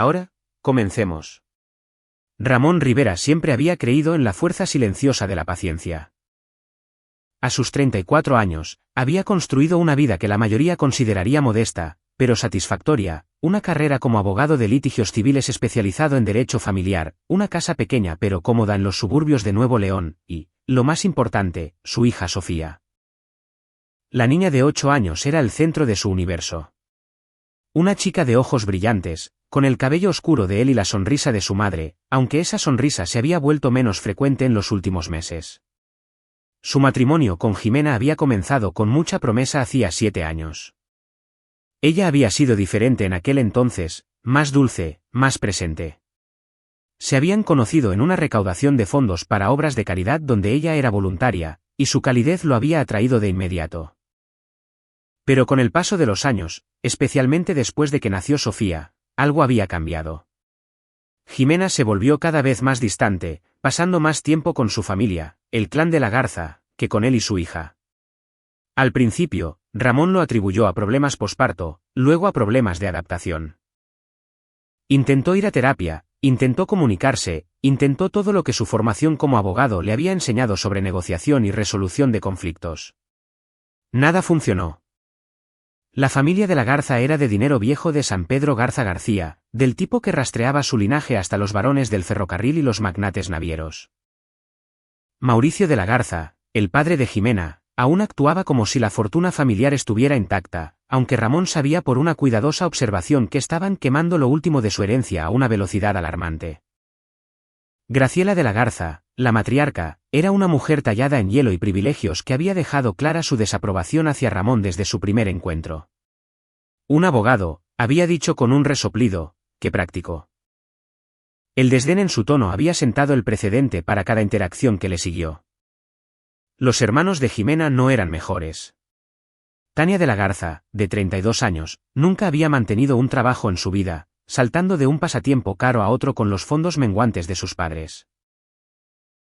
Ahora, comencemos. Ramón Rivera siempre había creído en la fuerza silenciosa de la paciencia. A sus 34 años, había construido una vida que la mayoría consideraría modesta, pero satisfactoria, una carrera como abogado de litigios civiles especializado en derecho familiar, una casa pequeña pero cómoda en los suburbios de Nuevo León, y, lo más importante, su hija Sofía. La niña de 8 años era el centro de su universo. Una chica de ojos brillantes, con el cabello oscuro de él y la sonrisa de su madre, aunque esa sonrisa se había vuelto menos frecuente en los últimos meses. Su matrimonio con Jimena había comenzado con mucha promesa hacía 7 años. Ella había sido diferente en aquel entonces, más dulce, más presente. Se habían conocido en una recaudación de fondos para obras de caridad donde ella era voluntaria, y su calidez lo había atraído de inmediato. Pero con el paso de los años, especialmente después de que nació Sofía, algo había cambiado. Jimena se volvió cada vez más distante, pasando más tiempo con su familia, el clan de la Garza, que con él y su hija. Al principio, Ramón lo atribuyó a problemas posparto, luego a problemas de adaptación. Intentó ir a terapia, intentó comunicarse, intentó todo lo que su formación como abogado le había enseñado sobre negociación y resolución de conflictos. Nada funcionó. La familia de la Garza era de dinero viejo de San Pedro Garza García, del tipo que rastreaba su linaje hasta los barones del ferrocarril y los magnates navieros. Mauricio de la Garza, el padre de Jimena, aún actuaba como si la fortuna familiar estuviera intacta, aunque Ramón sabía por una cuidadosa observación que estaban quemando lo último de su herencia a una velocidad alarmante. Graciela de la Garza, la matriarca, era una mujer tallada en hielo y privilegios que había dejado clara su desaprobación hacia Ramón desde su primer encuentro. Un abogado, había dicho con un resoplido, qué práctico. El desdén en su tono había sentado el precedente para cada interacción que le siguió. Los hermanos de Jimena no eran mejores. Tania de la Garza, de 32 años, nunca había mantenido un trabajo en su vida, saltando de un pasatiempo caro a otro con los fondos menguantes de sus padres.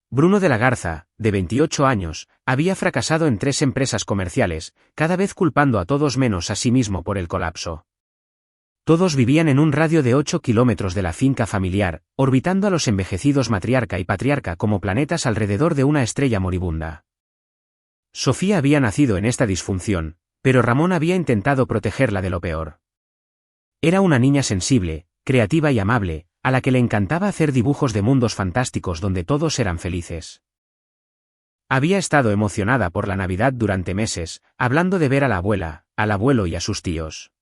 Bruno de la Garza, de 28 años, había fracasado en 3 empresas comerciales, cada vez culpando a todos menos a sí mismo por el colapso. Todos vivían en un radio de 8 kilómetros de la finca familiar, orbitando a los envejecidos matriarca y patriarca como planetas alrededor de una estrella moribunda. Sofía había nacido en esta disfunción, pero Ramón había intentado protegerla de lo peor. Era una niña sensible, creativa y amable, a la que le encantaba hacer dibujos de mundos fantásticos donde todos eran felices. Había estado emocionada por la Navidad durante meses, hablando de ver a la abuela, al abuelo y a sus tíos.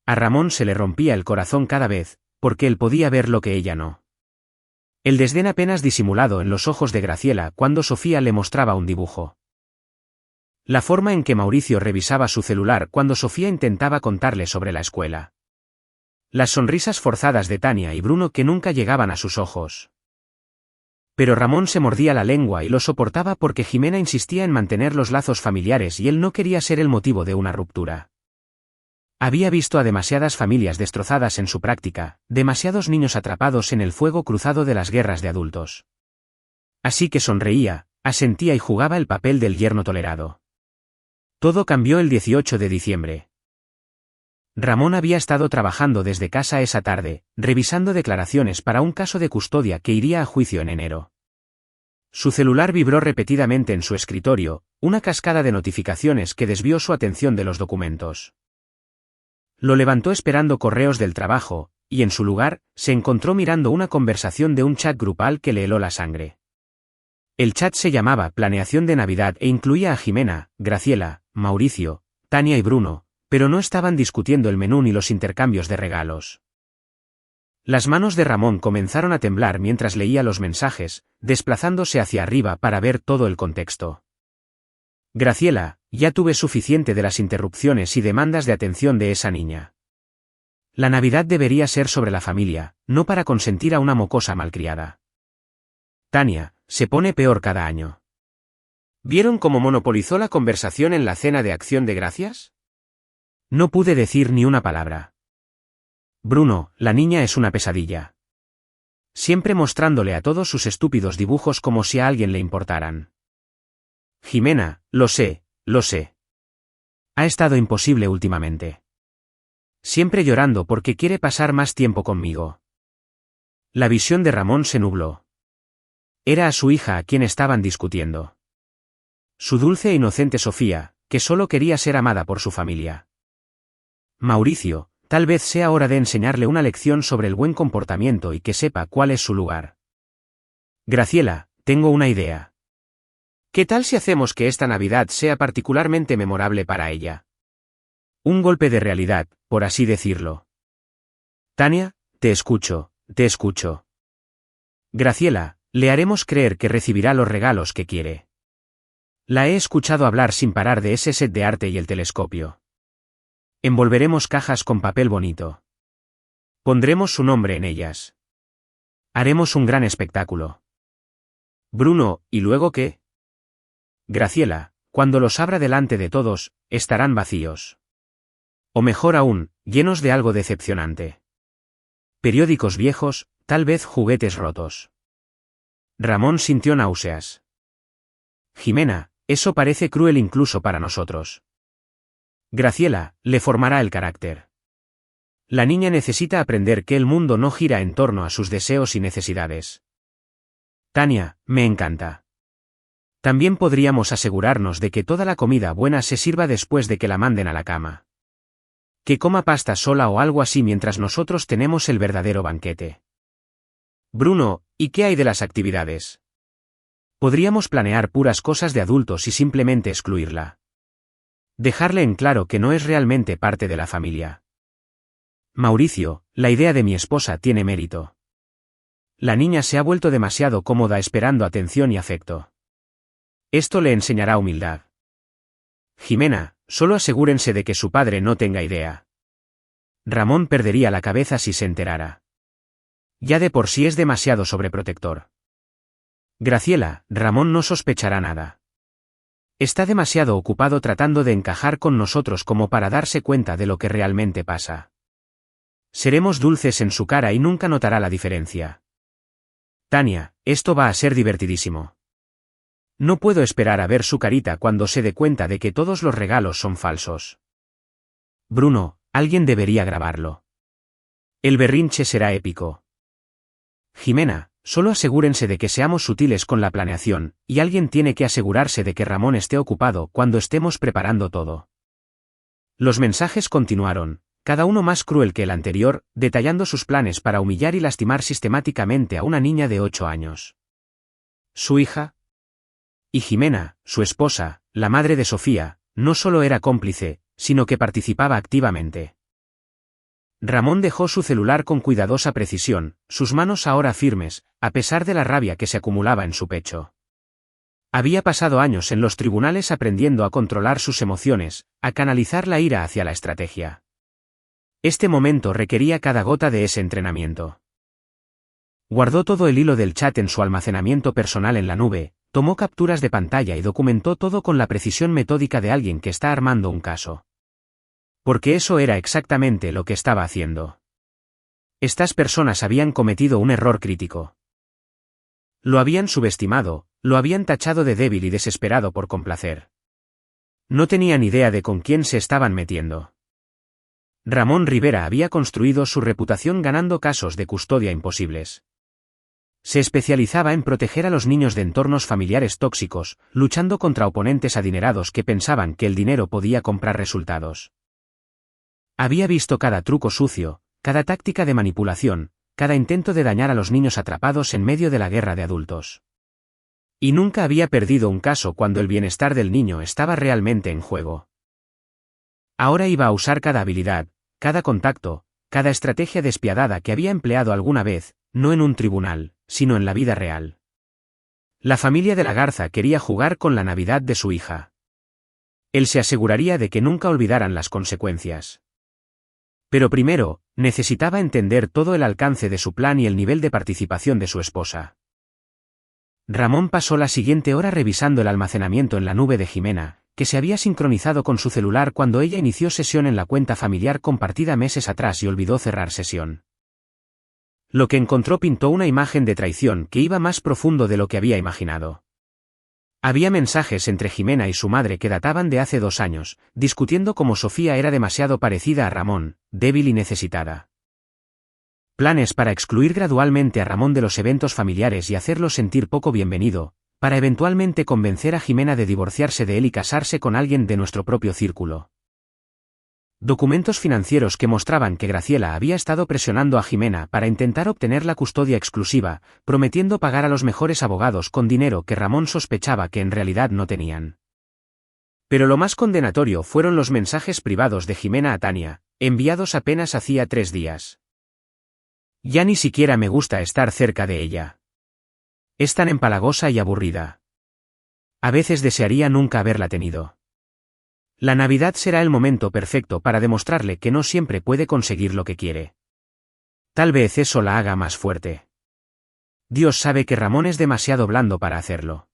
A Ramón se le rompía el corazón cada vez, porque él podía ver lo que ella no. El desdén apenas disimulado en los ojos de Graciela cuando Sofía le mostraba un dibujo. La forma en que Mauricio revisaba su celular cuando Sofía intentaba contarle sobre la escuela. Las sonrisas forzadas de Tania y Bruno que nunca llegaban a sus ojos. Pero Ramón se mordía la lengua y lo soportaba porque Jimena insistía en mantener los lazos familiares y él no quería ser el motivo de una ruptura. Había visto a demasiadas familias destrozadas en su práctica, demasiados niños atrapados en el fuego cruzado de las guerras de adultos. Así que sonreía, asentía y jugaba el papel del yerno tolerado. Todo cambió el 18 de diciembre. Ramón había estado trabajando desde casa esa tarde, revisando declaraciones para un caso de custodia que iría a juicio en enero. Su celular vibró repetidamente en su escritorio, una cascada de notificaciones que desvió su atención de los documentos. Lo levantó esperando correos del trabajo, y en su lugar, se encontró mirando una conversación de un chat grupal que le heló la sangre. El chat se llamaba Planeación de Navidad e incluía a Jimena, Graciela, Mauricio, Tania y Bruno, pero no estaban discutiendo el menú ni los intercambios de regalos. Las manos de Ramón comenzaron a temblar mientras leía los mensajes, desplazándose hacia arriba para ver todo el contexto. Graciela, ya tuve suficiente de las interrupciones y demandas de atención de esa niña. La Navidad debería ser sobre la familia, no para consentir a una mocosa malcriada. Tania, se pone peor cada año. ¿Vieron cómo monopolizó la conversación en la cena de Acción de Gracias? No pude decir ni una palabra. Bruno, la niña es una pesadilla. Siempre mostrándole a todos sus estúpidos dibujos como si a alguien le importaran. Jimena, lo sé, lo sé. Ha estado imposible últimamente. Siempre llorando porque quiere pasar más tiempo conmigo. La visión de Ramón se nubló. Era a su hija a quien estaban discutiendo. Su dulce e inocente Sofía, que solo quería ser amada por su familia. Mauricio, tal vez sea hora de enseñarle una lección sobre el buen comportamiento y que sepa cuál es su lugar. Graciela, tengo una idea. ¿Qué tal si hacemos que esta Navidad sea particularmente memorable para ella? Un golpe de realidad, por así decirlo. Tania, te escucho, te escucho. Graciela, le haremos creer que recibirá los regalos que quiere. La he escuchado hablar sin parar de ese set de arte y el telescopio. Envolveremos cajas con papel bonito. Pondremos su nombre en ellas. Haremos un gran espectáculo. Bruno, ¿y luego qué? Graciela, cuando los abra delante de todos, estarán vacíos. O mejor aún, llenos de algo decepcionante. Periódicos viejos, tal vez juguetes rotos. Ramón sintió náuseas. Jimena, eso parece cruel incluso para nosotros. Graciela, le formará el carácter. La niña necesita aprender que el mundo no gira en torno a sus deseos y necesidades. Tania, me encanta. También podríamos asegurarnos de que toda la comida buena se sirva después de que la manden a la cama. Que coma pasta sola o algo así mientras nosotros tenemos el verdadero banquete. Bruno, ¿y qué hay de las actividades? Podríamos planear puras cosas de adultos y simplemente excluirla. Dejarle en claro que no es realmente parte de la familia. Mauricio, la idea de mi esposa tiene mérito. La niña se ha vuelto demasiado cómoda esperando atención y afecto. Esto le enseñará humildad. Jimena, solo asegúrense de que su padre no tenga idea. Ramón perdería la cabeza si se enterara. Ya de por sí es demasiado sobreprotector. Graciela, Ramón no sospechará nada. Está demasiado ocupado tratando de encajar con nosotros como para darse cuenta de lo que realmente pasa. Seremos dulces en su cara y nunca notará la diferencia. Tania, esto va a ser divertidísimo. No puedo esperar a ver su carita cuando se dé cuenta de que todos los regalos son falsos. Bruno, alguien debería grabarlo. El berrinche será épico. Jimena, solo asegúrense de que seamos sutiles con la planeación, y alguien tiene que asegurarse de que Ramón esté ocupado cuando estemos preparando todo. Los mensajes continuaron, cada uno más cruel que el anterior, detallando sus planes para humillar y lastimar sistemáticamente a una niña de 8 años. Su hija, y Jimena, su esposa, la madre de Sofía, no solo era cómplice, sino que participaba activamente. Ramón dejó su celular con cuidadosa precisión, sus manos ahora firmes, a pesar de la rabia que se acumulaba en su pecho. Había pasado años en los tribunales aprendiendo a controlar sus emociones, a canalizar la ira hacia la estrategia. Este momento requería cada gota de ese entrenamiento. Guardó todo el hilo del chat en su almacenamiento personal en la nube, tomó capturas de pantalla y documentó todo con la precisión metódica de alguien que está armando un caso. Porque eso era exactamente lo que estaba haciendo. Estas personas habían cometido un error crítico. Lo habían subestimado, lo habían tachado de débil y desesperado por complacer. No tenían idea de con quién se estaban metiendo. Ramón Rivera había construido su reputación ganando casos de custodia imposibles. Se especializaba en proteger a los niños de entornos familiares tóxicos, luchando contra oponentes adinerados que pensaban que el dinero podía comprar resultados. Había visto cada truco sucio, cada táctica de manipulación, cada intento de dañar a los niños atrapados en medio de la guerra de adultos. Y nunca había perdido un caso cuando el bienestar del niño estaba realmente en juego. Ahora iba a usar cada habilidad, cada contacto, cada estrategia despiadada que había empleado alguna vez, no en un tribunal, sino en la vida real. La familia de la Garza quería jugar con la Navidad de su hija. Él se aseguraría de que nunca olvidaran las consecuencias. Pero primero, necesitaba entender todo el alcance de su plan y el nivel de participación de su esposa. Ramón pasó la siguiente hora revisando el almacenamiento en la nube de Jimena, que se había sincronizado con su celular cuando ella inició sesión en la cuenta familiar compartida meses atrás y olvidó cerrar sesión. Lo que encontró pintó una imagen de traición que iba más profundo de lo que había imaginado. Había mensajes entre Jimena y su madre que databan de hace 2 años, discutiendo cómo Sofía era demasiado parecida a Ramón, débil y necesitada. Planes para excluir gradualmente a Ramón de los eventos familiares y hacerlo sentir poco bienvenido, para eventualmente convencer a Jimena de divorciarse de él y casarse con alguien de nuestro propio círculo. Documentos financieros que mostraban que Graciela había estado presionando a Jimena para intentar obtener la custodia exclusiva, prometiendo pagar a los mejores abogados con dinero que Ramón sospechaba que en realidad no tenían. Pero lo más condenatorio fueron los mensajes privados de Jimena a Tania, enviados apenas hacía 3 días. Ya ni siquiera me gusta estar cerca de ella. Es tan empalagosa y aburrida. A veces desearía nunca haberla tenido. La Navidad será el momento perfecto para demostrarle que no siempre puede conseguir lo que quiere. Tal vez eso la haga más fuerte. Dios sabe que Ramón es demasiado blando para hacerlo.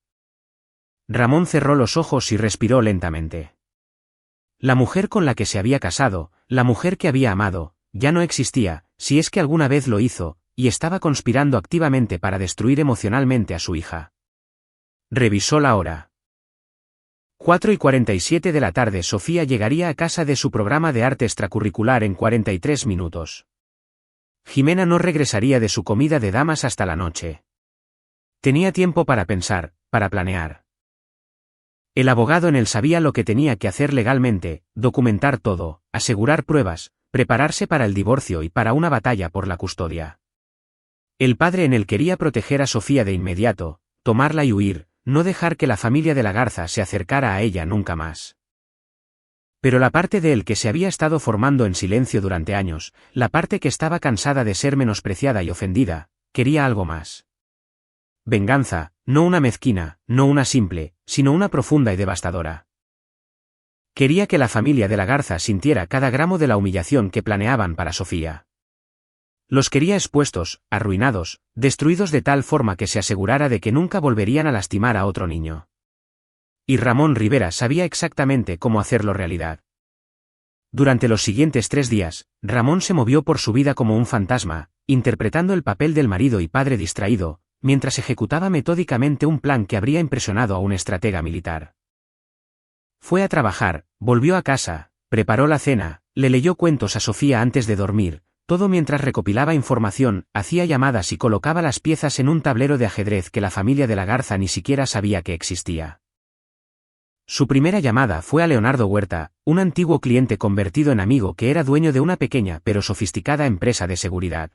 Ramón cerró los ojos y respiró lentamente. La mujer con la que se había casado, la mujer que había amado, ya no existía, si es que alguna vez lo hizo, y estaba conspirando activamente para destruir emocionalmente a su hija. Revisó la hora. 4:47 de la tarde. Sofía llegaría a casa de su programa de arte extracurricular en 43 minutos. Jimena no regresaría de su comida de damas hasta la noche. Tenía tiempo para pensar, para planear. El abogado en él sabía lo que tenía que hacer legalmente, documentar todo, asegurar pruebas, prepararse para el divorcio y para una batalla por la custodia. El padre en él quería proteger a Sofía de inmediato, tomarla y huir, no dejar que la familia de la Garza se acercara a ella nunca más. Pero la parte de él que se había estado formando en silencio durante años, la parte que estaba cansada de ser menospreciada y ofendida, quería algo más. Venganza, no una mezquina, no una simple, sino una profunda y devastadora. Quería que la familia de la Garza sintiera cada gramo de la humillación que planeaban para Sofía. Los quería expuestos, arruinados, destruidos de tal forma que se asegurara de que nunca volverían a lastimar a otro niño. Y Ramón Rivera sabía exactamente cómo hacerlo realidad. Durante los siguientes 3 días, Ramón se movió por su vida como un fantasma, interpretando el papel del marido y padre distraído, mientras ejecutaba metódicamente un plan que habría impresionado a un estratega militar. Fue a trabajar, volvió a casa, preparó la cena, le leyó cuentos a Sofía antes de dormir, todo mientras recopilaba información, hacía llamadas y colocaba las piezas en un tablero de ajedrez que la familia de la Garza ni siquiera sabía que existía. Su primera llamada fue a Leonardo Huerta, un antiguo cliente convertido en amigo que era dueño de una pequeña pero sofisticada empresa de seguridad.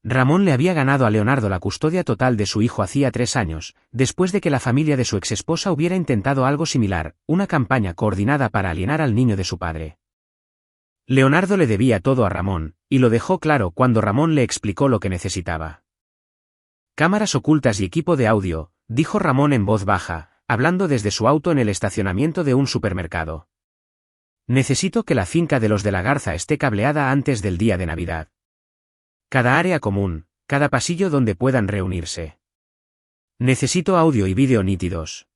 Ramón le había ganado a Leonardo la custodia total de su hijo hacía 3 años, después de que la familia de su exesposa hubiera intentado algo similar, una campaña coordinada para alienar al niño de su padre. Leonardo le debía todo a Ramón, y lo dejó claro cuando Ramón le explicó lo que necesitaba. Cámaras ocultas y equipo de audio, dijo Ramón en voz baja, hablando desde su auto en el estacionamiento de un supermercado. Necesito que la finca de los de la Garza esté cableada antes del día de Navidad. Cada área común, cada pasillo donde puedan reunirse. Necesito audio y vídeo nítidos.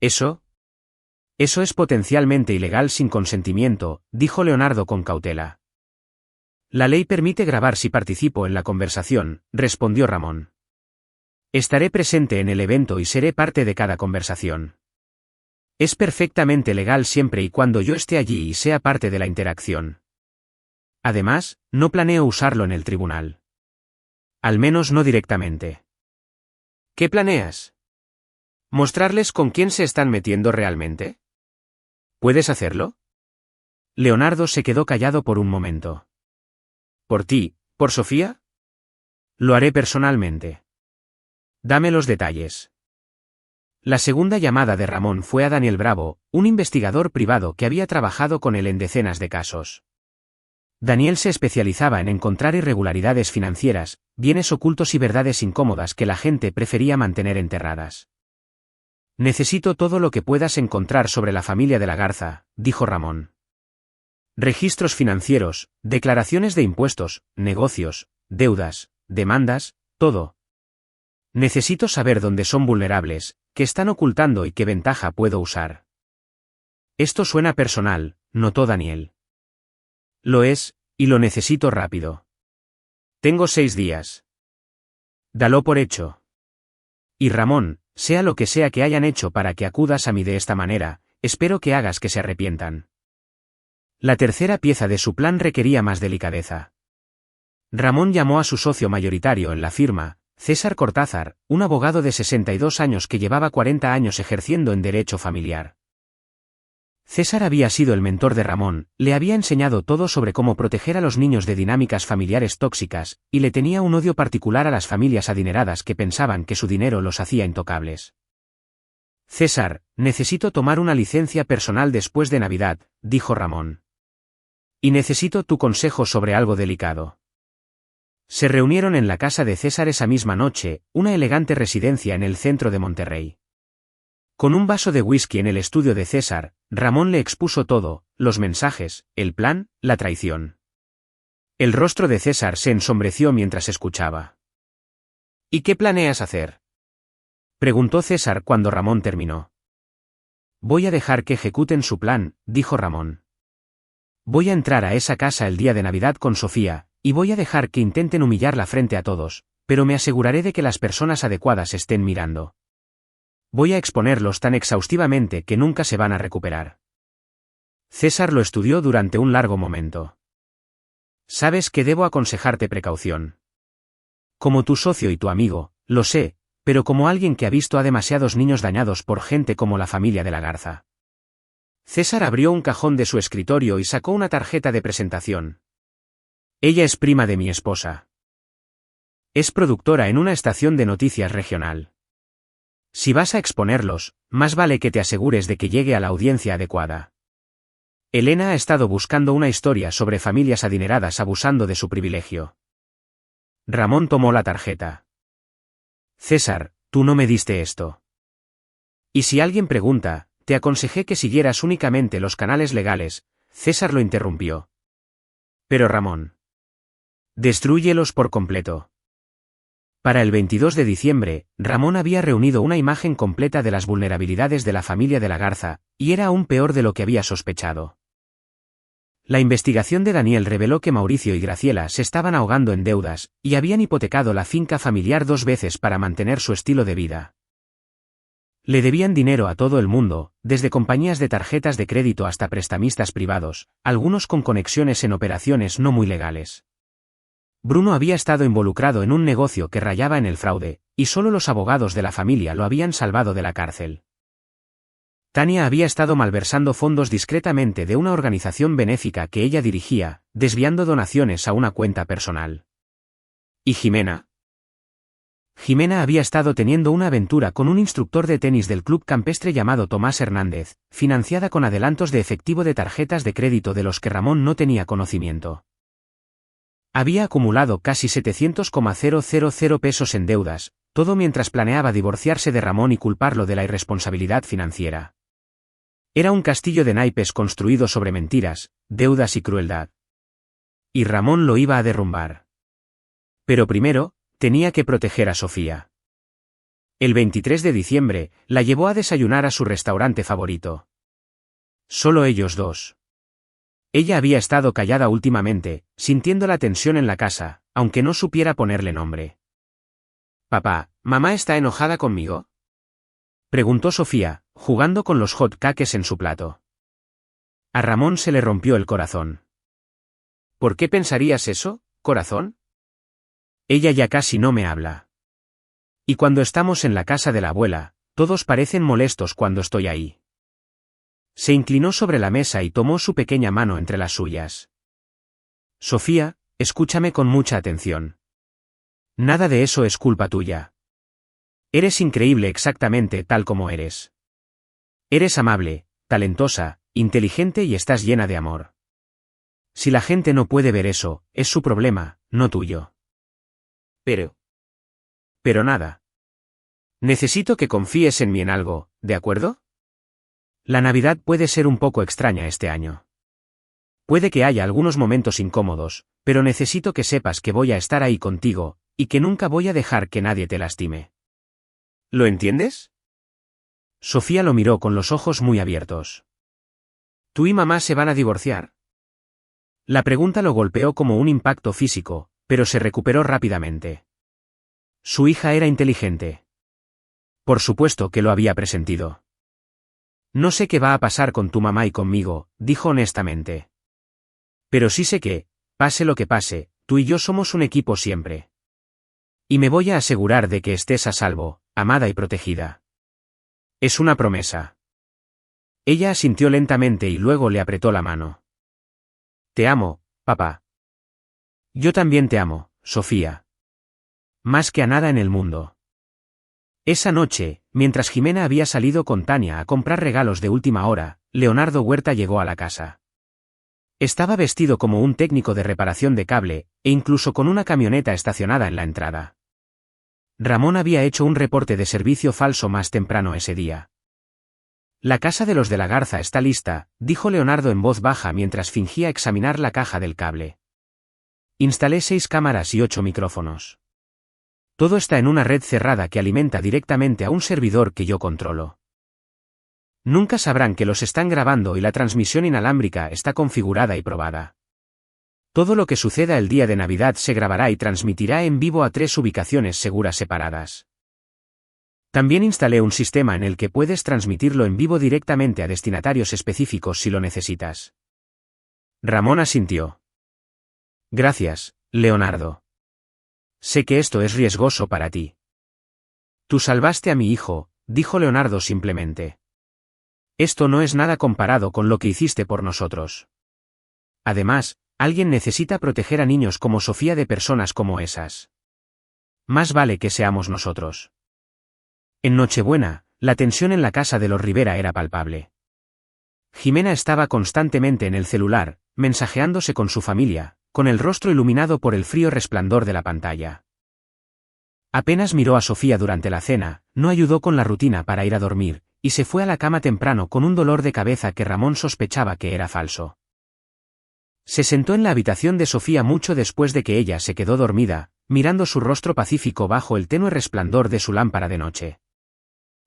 Eso es potencialmente ilegal sin consentimiento, dijo Leonardo con cautela. La ley permite grabar si participo en la conversación, respondió Ramón. Estaré presente en el evento y seré parte de cada conversación. Es perfectamente legal siempre y cuando yo esté allí y sea parte de la interacción. Además, no planeo usarlo en el tribunal. Al menos no directamente. ¿Qué planeas? ¿Mostrarles con quién se están metiendo realmente? ¿Puedes hacerlo? Leonardo se quedó callado por un momento. ¿Por ti, por Sofía? Lo haré personalmente. Dame los detalles. La segunda llamada de Ramón fue a Daniel Bravo, un investigador privado que había trabajado con él en decenas de casos. Daniel se especializaba en encontrar irregularidades financieras, bienes ocultos y verdades incómodas que la gente prefería mantener enterradas. Necesito todo lo que puedas encontrar sobre la familia de la Garza, dijo Ramón. Registros financieros, declaraciones de impuestos, negocios, deudas, demandas, todo. Necesito saber dónde son vulnerables, qué están ocultando y qué ventaja puedo usar. Esto suena personal, notó Daniel. Lo es, y lo necesito rápido. Tengo 6 días. Dalo por hecho. Y Ramón, sea lo que sea que hayan hecho para que acudas a mí de esta manera, espero que hagas que se arrepientan. La tercera pieza de su plan requería más delicadeza. Ramón llamó a su socio mayoritario en la firma, César Cortázar, un abogado de 62 años que llevaba 40 años ejerciendo en derecho familiar. César había sido el mentor de Ramón, le había enseñado todo sobre cómo proteger a los niños de dinámicas familiares tóxicas, y le tenía un odio particular a las familias adineradas que pensaban que su dinero los hacía intocables. César, necesito tomar una licencia personal después de Navidad, dijo Ramón. Y necesito tu consejo sobre algo delicado. Se reunieron en la casa de César esa misma noche, una elegante residencia en el centro de Monterrey. Con un vaso de whisky en el estudio de César, Ramón le expuso todo, los mensajes, el plan, la traición. El rostro de César se ensombreció mientras escuchaba. ¿Y qué planeas hacer?, preguntó César cuando Ramón terminó. Voy a dejar que ejecuten su plan, dijo Ramón. Voy a entrar a esa casa el día de Navidad con Sofía, y voy a dejar que intenten humillarla frente a todos, pero me aseguraré de que las personas adecuadas estén mirando. Voy a exponerlos tan exhaustivamente que nunca se van a recuperar. César lo estudió durante un largo momento. Sabes que debo aconsejarte precaución. Como tu socio y tu amigo, lo sé, pero como alguien que ha visto a demasiados niños dañados por gente como la familia de la Garza. César abrió un cajón de su escritorio y sacó una tarjeta de presentación. Ella es prima de mi esposa. Es productora en una estación de noticias regional. Si vas a exponerlos, más vale que te asegures de que llegue a la audiencia adecuada. Elena ha estado buscando una historia sobre familias adineradas abusando de su privilegio. Ramón tomó la tarjeta. César, tú no me diste esto. Y si alguien pregunta, te aconsejé que siguieras únicamente los canales legales, César lo interrumpió. Pero Ramón. Destrúyelos por completo. Para el 22 de diciembre, Ramón había reunido una imagen completa de las vulnerabilidades de la familia de la Garza, y era aún peor de lo que había sospechado. La investigación de Daniel reveló que Mauricio y Graciela se estaban ahogando en deudas, y habían hipotecado la finca familiar 2 veces para mantener su estilo de vida. Le debían dinero a todo el mundo, desde compañías de tarjetas de crédito hasta prestamistas privados, algunos con conexiones en operaciones no muy legales. Bruno había estado involucrado en un negocio que rayaba en el fraude, y solo los abogados de la familia lo habían salvado de la cárcel. Tania había estado malversando fondos discretamente de una organización benéfica que ella dirigía, desviando donaciones a una cuenta personal. ¿Y Jimena? Jimena había estado teniendo una aventura con un instructor de tenis del club campestre llamado Tomás Hernández, financiada con adelantos de efectivo de tarjetas de crédito de los que Ramón no tenía conocimiento. Había acumulado casi 700,000 pesos en deudas, todo mientras planeaba divorciarse de Ramón y culparlo de la irresponsabilidad financiera. Era un castillo de naipes construido sobre mentiras, deudas y crueldad. Y Ramón lo iba a derrumbar. Pero primero, tenía que proteger a Sofía. El 23 de diciembre, la llevó a desayunar a su restaurante favorito. Solo ellos dos. Ella había estado callada últimamente, sintiendo la tensión en la casa, aunque no supiera ponerle nombre. «Papá, ¿mamá está enojada conmigo?», preguntó Sofía, jugando con los hot cakes en su plato. A Ramón se le rompió el corazón. «¿Por qué pensarías eso, corazón? Ella ya casi no me habla. Y cuando estamos en la casa de la abuela, todos parecen molestos cuando estoy ahí». Se inclinó sobre la mesa y tomó su pequeña mano entre las suyas. «Sofía, escúchame con mucha atención. Nada de eso es culpa tuya. Eres increíble exactamente tal como eres. Eres amable, talentosa, inteligente y estás llena de amor. Si la gente no puede ver eso, es su problema, no tuyo. Pero nada. Necesito que confíes en mí en algo, ¿de acuerdo? La Navidad puede ser un poco extraña este año. Puede que haya algunos momentos incómodos, pero necesito que sepas que voy a estar ahí contigo, y que nunca voy a dejar que nadie te lastime. ¿Lo entiendes?». Sofía lo miró con los ojos muy abiertos. «¿Tú y mamá se van a divorciar?». La pregunta lo golpeó como un impacto físico, pero se recuperó rápidamente. Su hija era inteligente. Por supuesto que lo había presentido. No sé qué va a pasar con tu mamá y conmigo, dijo honestamente. Pero sí sé que, pase lo que pase, tú y yo somos un equipo siempre. Y me voy a asegurar de que estés a salvo, amada y protegida. Es una promesa. Ella asintió lentamente y luego le apretó la mano. Te amo, papá. Yo también te amo, Sofía. Más que a nada en el mundo. Esa noche, mientras Jimena había salido con Tania a comprar regalos de última hora, Leonardo Huerta llegó a la casa. Estaba vestido como un técnico de reparación de cable, e incluso con una camioneta estacionada en la entrada. Ramón había hecho un reporte de servicio falso más temprano ese día. La casa de los de la Garza está lista, dijo Leonardo en voz baja mientras fingía examinar la caja del cable. Instalé 6 cámaras y 8 micrófonos. Todo está en una red cerrada que alimenta directamente a un servidor que yo controlo. Nunca sabrán que los están grabando y la transmisión inalámbrica está configurada y probada. Todo lo que suceda el día de Navidad se grabará y transmitirá en vivo a 3 ubicaciones seguras separadas. También instalé un sistema en el que puedes transmitirlo en vivo directamente a destinatarios específicos si lo necesitas. Ramón asintió. Gracias, Leonardo. Sé que esto es riesgoso para ti. Tú salvaste a mi hijo, dijo Leonardo simplemente. Esto no es nada comparado con lo que hiciste por nosotros. Además, alguien necesita proteger a niños como Sofía de personas como esas. Más vale que seamos nosotros. En Nochebuena, la tensión en la casa de los Rivera era palpable. Jimena estaba constantemente en el celular, mensajeándose con su familia, con el rostro iluminado por el frío resplandor de la pantalla. Apenas miró a Sofía durante la cena, no ayudó con la rutina para ir a dormir, y se fue a la cama temprano con un dolor de cabeza que Ramón sospechaba que era falso. Se sentó en la habitación de Sofía mucho después de que ella se quedó dormida, mirando su rostro pacífico bajo el tenue resplandor de su lámpara de noche.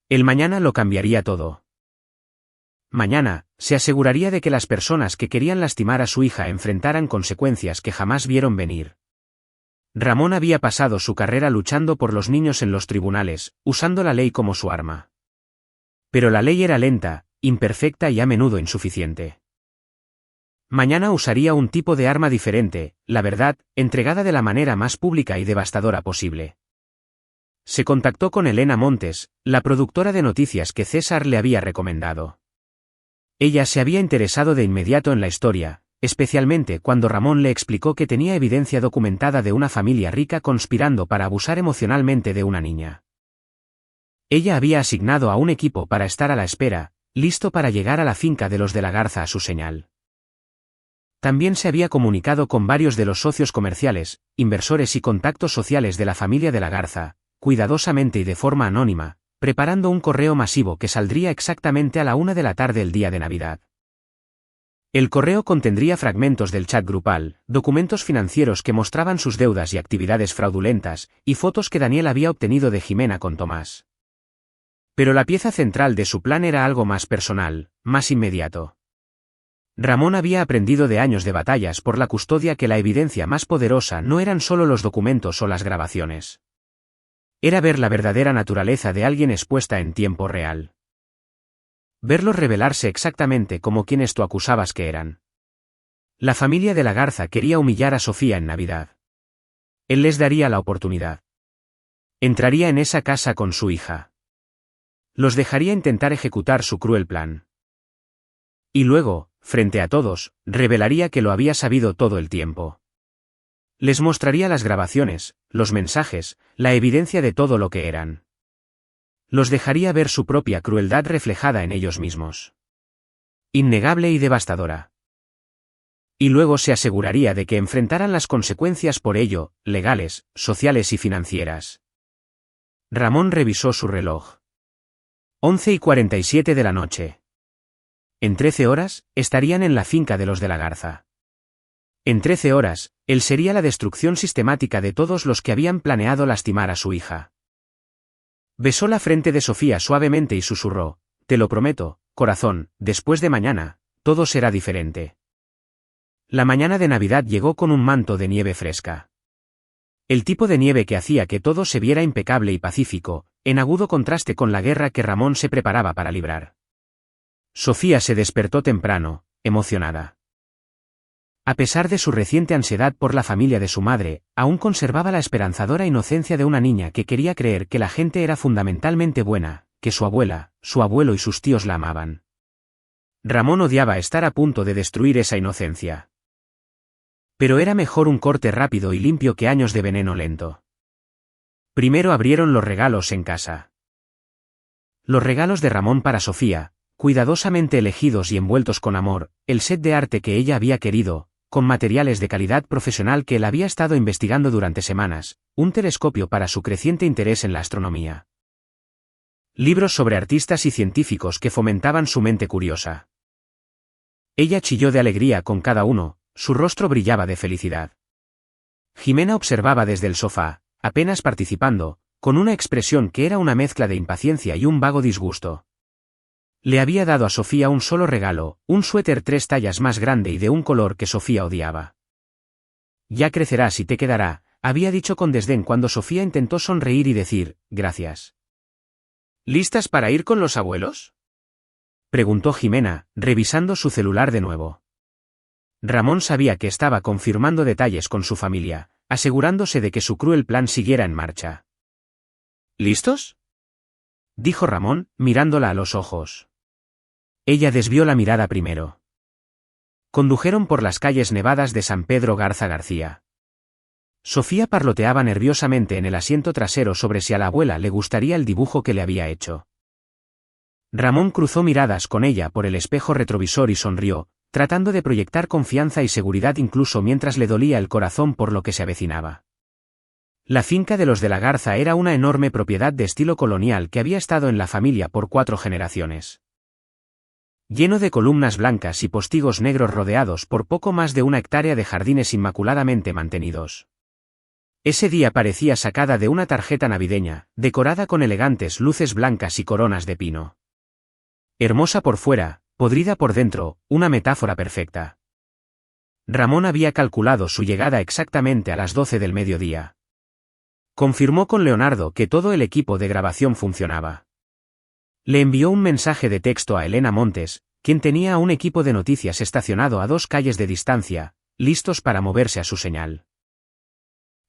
El mañana lo cambiaría todo. Mañana, se aseguraría de que las personas que querían lastimar a su hija enfrentaran consecuencias que jamás vieron venir. Ramón había pasado su carrera luchando por los niños en los tribunales, usando la ley como su arma. Pero la ley era lenta, imperfecta y a menudo insuficiente. Mañana usaría un tipo de arma diferente, la verdad, entregada de la manera más pública y devastadora posible. Se contactó con Elena Montes, la productora de noticias que César le había recomendado. Ella se había interesado de inmediato en la historia, especialmente cuando Ramón le explicó que tenía evidencia documentada de una familia rica conspirando para abusar emocionalmente de una niña. Ella había asignado a un equipo para estar a la espera, listo para llegar a la finca de los de la Garza a su señal. También se había comunicado con varios de los socios comerciales, inversores y contactos sociales de la familia de la Garza, cuidadosamente y de forma anónima, preparando un correo masivo que saldría exactamente a la 1 de la tarde el día de Navidad. El correo contendría fragmentos del chat grupal, documentos financieros que mostraban sus deudas y actividades fraudulentas, y fotos que Daniel había obtenido de Jimena con Tomás. Pero la pieza central de su plan era algo más personal, más inmediato. Ramón había aprendido de años de batallas por la custodia que la evidencia más poderosa no eran solo los documentos o las grabaciones. Era ver la verdadera naturaleza de alguien expuesta en tiempo real. Verlos revelarse exactamente como quienes tú acusabas que eran. La familia de la Garza quería humillar a Sofía en Navidad. Él les daría la oportunidad. Entraría en esa casa con su hija. Los dejaría intentar ejecutar su cruel plan. Y luego, frente a todos, revelaría que lo había sabido todo el tiempo. Les mostraría las grabaciones, los mensajes, la evidencia de todo lo que eran. Los dejaría ver su propia crueldad reflejada en ellos mismos. Innegable y devastadora. Y luego se aseguraría de que enfrentaran las consecuencias por ello, legales, sociales y financieras. Ramón revisó su reloj. 11:47 de la noche. En 13 horas, estarían en la finca de los de la Garza. En 13 horas, él sería la destrucción sistemática de todos los que habían planeado lastimar a su hija. Besó la frente de Sofía suavemente y susurró, «Te lo prometo, corazón, después de mañana, todo será diferente». La mañana de Navidad llegó con un manto de nieve fresca. El tipo de nieve que hacía que todo se viera impecable y pacífico, en agudo contraste con la guerra que Ramón se preparaba para librar. Sofía se despertó temprano, emocionada. A pesar de su reciente ansiedad por la familia de su madre, aún conservaba la esperanzadora inocencia de una niña que quería creer que la gente era fundamentalmente buena, que su abuela, su abuelo y sus tíos la amaban. Ramón odiaba estar a punto de destruir esa inocencia. Pero era mejor un corte rápido y limpio que años de veneno lento. Primero abrieron los regalos en casa. Los regalos de Ramón para Sofía, cuidadosamente elegidos y envueltos con amor, el set de arte que ella había querido, con materiales de calidad profesional que él había estado investigando durante semanas, un telescopio para su creciente interés en la astronomía. Libros sobre artistas y científicos que fomentaban su mente curiosa. Ella chilló de alegría con cada uno, su rostro brillaba de felicidad. Jimena observaba desde el sofá, apenas participando, con una expresión que era una mezcla de impaciencia y un vago disgusto. Le había dado a Sofía un solo regalo, un suéter 3 tallas más grande y de un color que Sofía odiaba. Ya crecerás y te quedará, había dicho con desdén cuando Sofía intentó sonreír y decir, gracias. ¿Listas para ir con los abuelos?, preguntó Jimena, revisando su celular de nuevo. Ramón sabía que estaba confirmando detalles con su familia, asegurándose de que su cruel plan siguiera en marcha. ¿Listos?, dijo Ramón, mirándola a los ojos. Ella desvió la mirada primero. Condujeron por las calles nevadas de San Pedro Garza García. Sofía parloteaba nerviosamente en el asiento trasero sobre si a la abuela le gustaría el dibujo que le había hecho. Ramón cruzó miradas con ella por el espejo retrovisor y sonrió, tratando de proyectar confianza y seguridad incluso mientras le dolía el corazón por lo que se avecinaba. La finca de los de la Garza era una enorme propiedad de estilo colonial que había estado en la familia por 4 generaciones. Lleno de columnas blancas y postigos negros rodeados por poco más de 1 hectárea de jardines inmaculadamente mantenidos. Ese día parecía sacada de una tarjeta navideña, decorada con elegantes luces blancas y coronas de pino. Hermosa por fuera, podrida por dentro, una metáfora perfecta. Ramón había calculado su llegada exactamente a las 12 del mediodía. Confirmó con Leonardo que todo el equipo de grabación funcionaba. Le envió un mensaje de texto a Elena Montes, quien tenía un equipo de noticias estacionado a 2 calles de distancia, listos para moverse a su señal.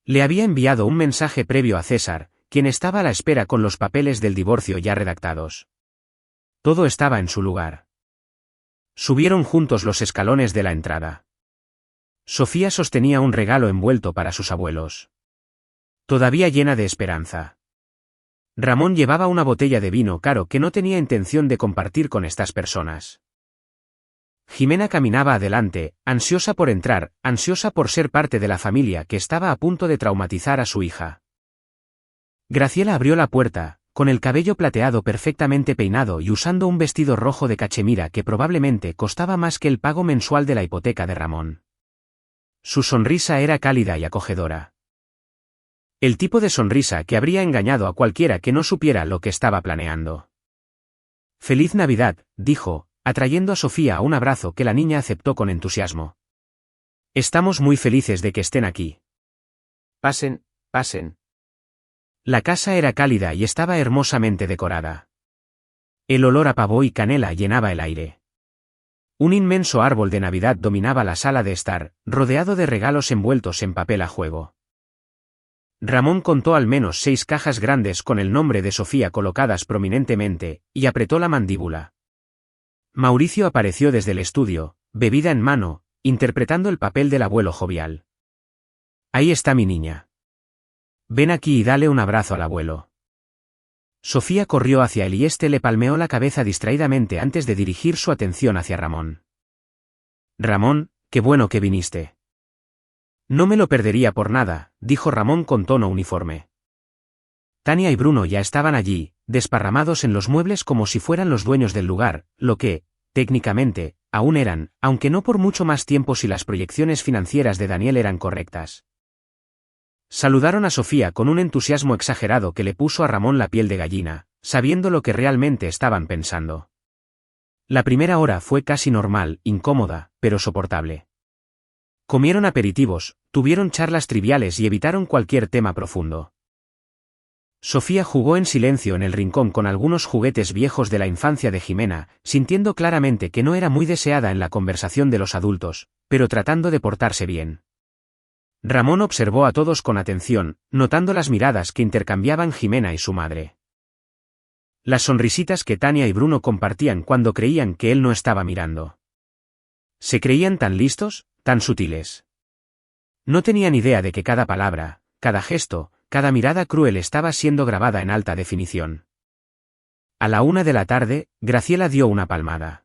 Le había enviado un mensaje previo a César, quien estaba a la espera con los papeles del divorcio ya redactados. Todo estaba en su lugar. Subieron juntos los escalones de la entrada. Sofía sostenía un regalo envuelto para sus abuelos. Todavía llena de esperanza. Ramón llevaba una botella de vino caro que no tenía intención de compartir con estas personas. Jimena caminaba adelante, ansiosa por entrar, ansiosa por ser parte de la familia que estaba a punto de traumatizar a su hija. Graciela abrió la puerta, con el cabello plateado perfectamente peinado y usando un vestido rojo de cachemira que probablemente costaba más que el pago mensual de la hipoteca de Ramón. Su sonrisa era cálida y acogedora. El tipo de sonrisa que habría engañado a cualquiera que no supiera lo que estaba planeando. «Feliz Navidad», dijo, atrayendo a Sofía a un abrazo que la niña aceptó con entusiasmo. «Estamos muy felices de que estén aquí. Pasen, pasen». La casa era cálida y estaba hermosamente decorada. El olor a pavó y canela llenaba el aire. Un inmenso árbol de Navidad dominaba la sala de estar, rodeado de regalos envueltos en papel a juego. Ramón contó al menos 6 cajas grandes con el nombre de Sofía colocadas prominentemente, y apretó la mandíbula. Mauricio apareció desde el estudio, bebida en mano, interpretando el papel del abuelo jovial. «Ahí está mi niña. Ven aquí y dale un abrazo al abuelo». Sofía corrió hacia él y éste le palmeó la cabeza distraídamente antes de dirigir su atención hacia Ramón. «Ramón, qué bueno que viniste». «No me lo perdería por nada», dijo Ramón con tono uniforme. Tania y Bruno ya estaban allí, desparramados en los muebles como si fueran los dueños del lugar, lo que, técnicamente, aún eran, aunque no por mucho más tiempo si las proyecciones financieras de Daniel eran correctas. Saludaron a Sofía con un entusiasmo exagerado que le puso a Ramón la piel de gallina, sabiendo lo que realmente estaban pensando. La primera hora fue casi normal, incómoda, pero soportable. Comieron aperitivos, tuvieron charlas triviales y evitaron cualquier tema profundo. Sofía jugó en silencio en el rincón con algunos juguetes viejos de la infancia de Jimena, sintiendo claramente que no era muy deseada en la conversación de los adultos, pero tratando de portarse bien. Ramón observó a todos con atención, notando las miradas que intercambiaban Jimena y su madre. Las sonrisitas que Tania y Bruno compartían cuando creían que él no estaba mirando. Se creían tan listos, tan sutiles. No tenían idea de que cada palabra, cada gesto, cada mirada cruel estaba siendo grabada en alta definición. A la 1 de la tarde, Graciela dio una palmada.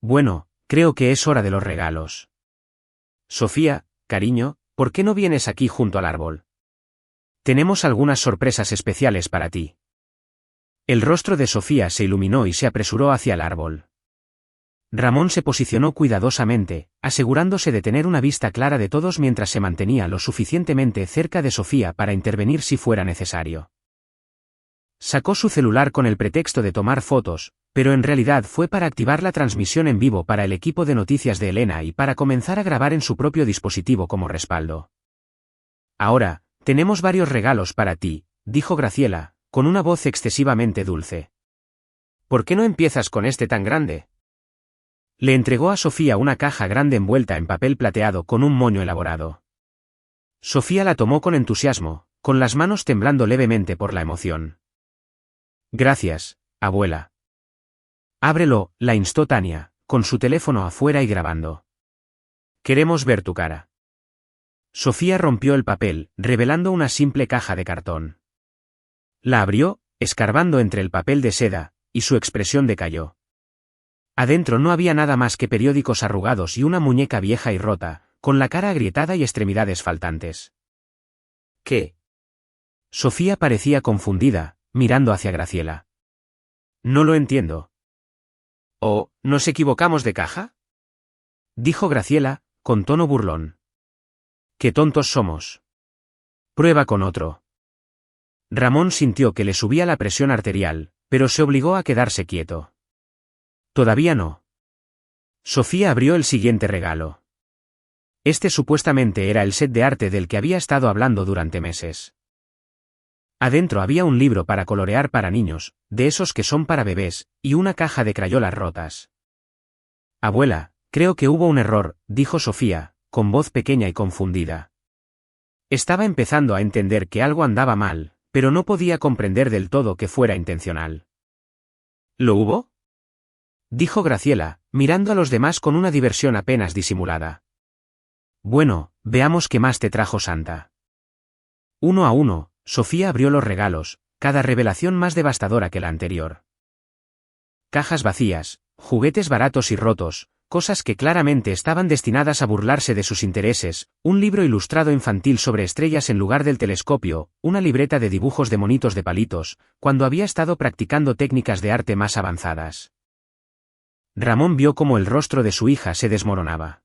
Bueno, creo que es hora de los regalos. Sofía, cariño, ¿por qué no vienes aquí junto al árbol? Tenemos algunas sorpresas especiales para ti. El rostro de Sofía se iluminó y se apresuró hacia el árbol. Ramón se posicionó cuidadosamente, asegurándose de tener una vista clara de todos mientras se mantenía lo suficientemente cerca de Sofía para intervenir si fuera necesario. Sacó su celular con el pretexto de tomar fotos, pero en realidad fue para activar la transmisión en vivo para el equipo de noticias de Elena y para comenzar a grabar en su propio dispositivo como respaldo. Ahora, tenemos varios regalos para ti, dijo Graciela, con una voz excesivamente dulce. ¿Por qué no empiezas con este tan grande? Le entregó a Sofía una caja grande envuelta en papel plateado con un moño elaborado. Sofía la tomó con entusiasmo, con las manos temblando levemente por la emoción. Gracias, abuela. Ábrelo, la instó Tania, con su teléfono afuera y grabando. Queremos ver tu cara. Sofía rompió el papel, revelando una simple caja de cartón. La abrió, escarbando entre el papel de seda, y su expresión decayó. Adentro no había nada más que periódicos arrugados y una muñeca vieja y rota, con la cara agrietada y extremidades faltantes. ¿Qué? Sofía parecía confundida, mirando hacia Graciela. No lo entiendo. ¿O, nos equivocamos de caja? Dijo Graciela, con tono burlón. ¡Qué tontos somos! Prueba con otro. Ramón sintió que le subía la presión arterial, pero se obligó a quedarse quieto. Todavía no. Sofía abrió el siguiente regalo. Este supuestamente era el set de arte del que había estado hablando durante meses. Adentro había un libro para colorear para niños, de esos que son para bebés, y una caja de crayolas rotas. Abuela, creo que hubo un error, dijo Sofía, con voz pequeña y confundida. Estaba empezando a entender que algo andaba mal, pero no podía comprender del todo que fuera intencional. ¿Lo hubo? Dijo Graciela, mirando a los demás con una diversión apenas disimulada. Bueno, veamos qué más te trajo Santa. Uno a uno, Sofía abrió los regalos, cada revelación más devastadora que la anterior. Cajas vacías, juguetes baratos y rotos, cosas que claramente estaban destinadas a burlarse de sus intereses, un libro ilustrado infantil sobre estrellas en lugar del telescopio, una libreta de dibujos de monitos de palitos, cuando había estado practicando técnicas de arte más avanzadas. Ramón vio cómo el rostro de su hija se desmoronaba.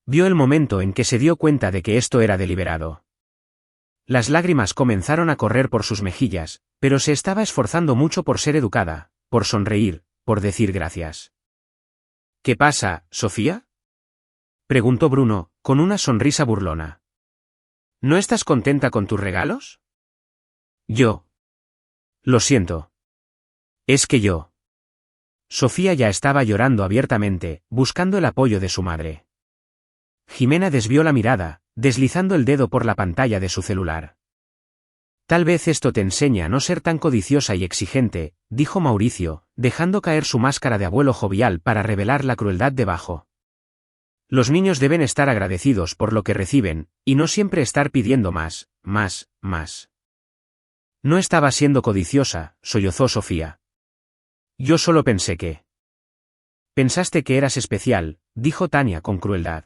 Vio el momento en que se dio cuenta de que esto era deliberado. Las lágrimas comenzaron a correr por sus mejillas, pero se estaba esforzando mucho por ser educada, por sonreír, por decir gracias. ¿Qué pasa, Sofía? Preguntó Bruno, con una sonrisa burlona. ¿No estás contenta con tus regalos? Yo. Lo siento. Es que yo. Sofía ya estaba llorando abiertamente, buscando el apoyo de su madre. Jimena desvió la mirada, deslizando el dedo por la pantalla de su celular. Tal vez esto te enseñe a no ser tan codiciosa y exigente, dijo Mauricio, dejando caer su máscara de abuelo jovial para revelar la crueldad debajo. Los niños deben estar agradecidos por lo que reciben, y no siempre estar pidiendo más, más, más. No estaba siendo codiciosa, sollozó Sofía. Yo solo pensé que... Pensaste que eras especial, dijo Tania con crueldad.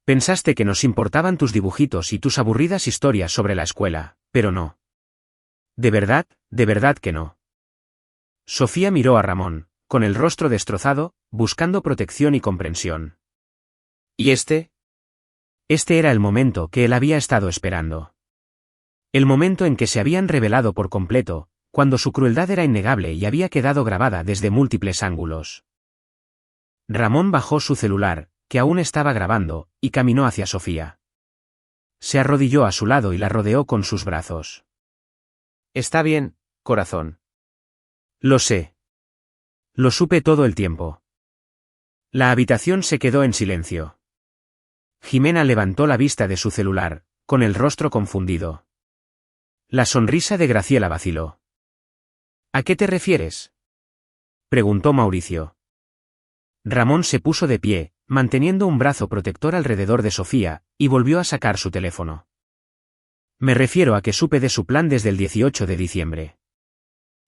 Pensaste que nos importaban tus dibujitos y tus aburridas historias sobre la escuela, pero no. De verdad que no. Sofía miró a Ramón, con el rostro destrozado, buscando protección y comprensión. ¿Y este? Este era el momento que él había estado esperando. El momento en que se habían revelado por completo, cuando su crueldad era innegable y había quedado grabada desde múltiples ángulos. Ramón bajó su celular, que aún estaba grabando, y caminó hacia Sofía. Se arrodilló a su lado y la rodeó con sus brazos. Está bien, corazón. Lo sé. Lo supe todo el tiempo. La habitación se quedó en silencio. Jimena levantó la vista de su celular, con el rostro confundido. La sonrisa de Graciela vaciló. ¿A qué te refieres?, preguntó Mauricio. Ramón se puso de pie, manteniendo un brazo protector alrededor de Sofía, y volvió a sacar su teléfono. Me refiero a que supe de su plan desde el 18 de diciembre.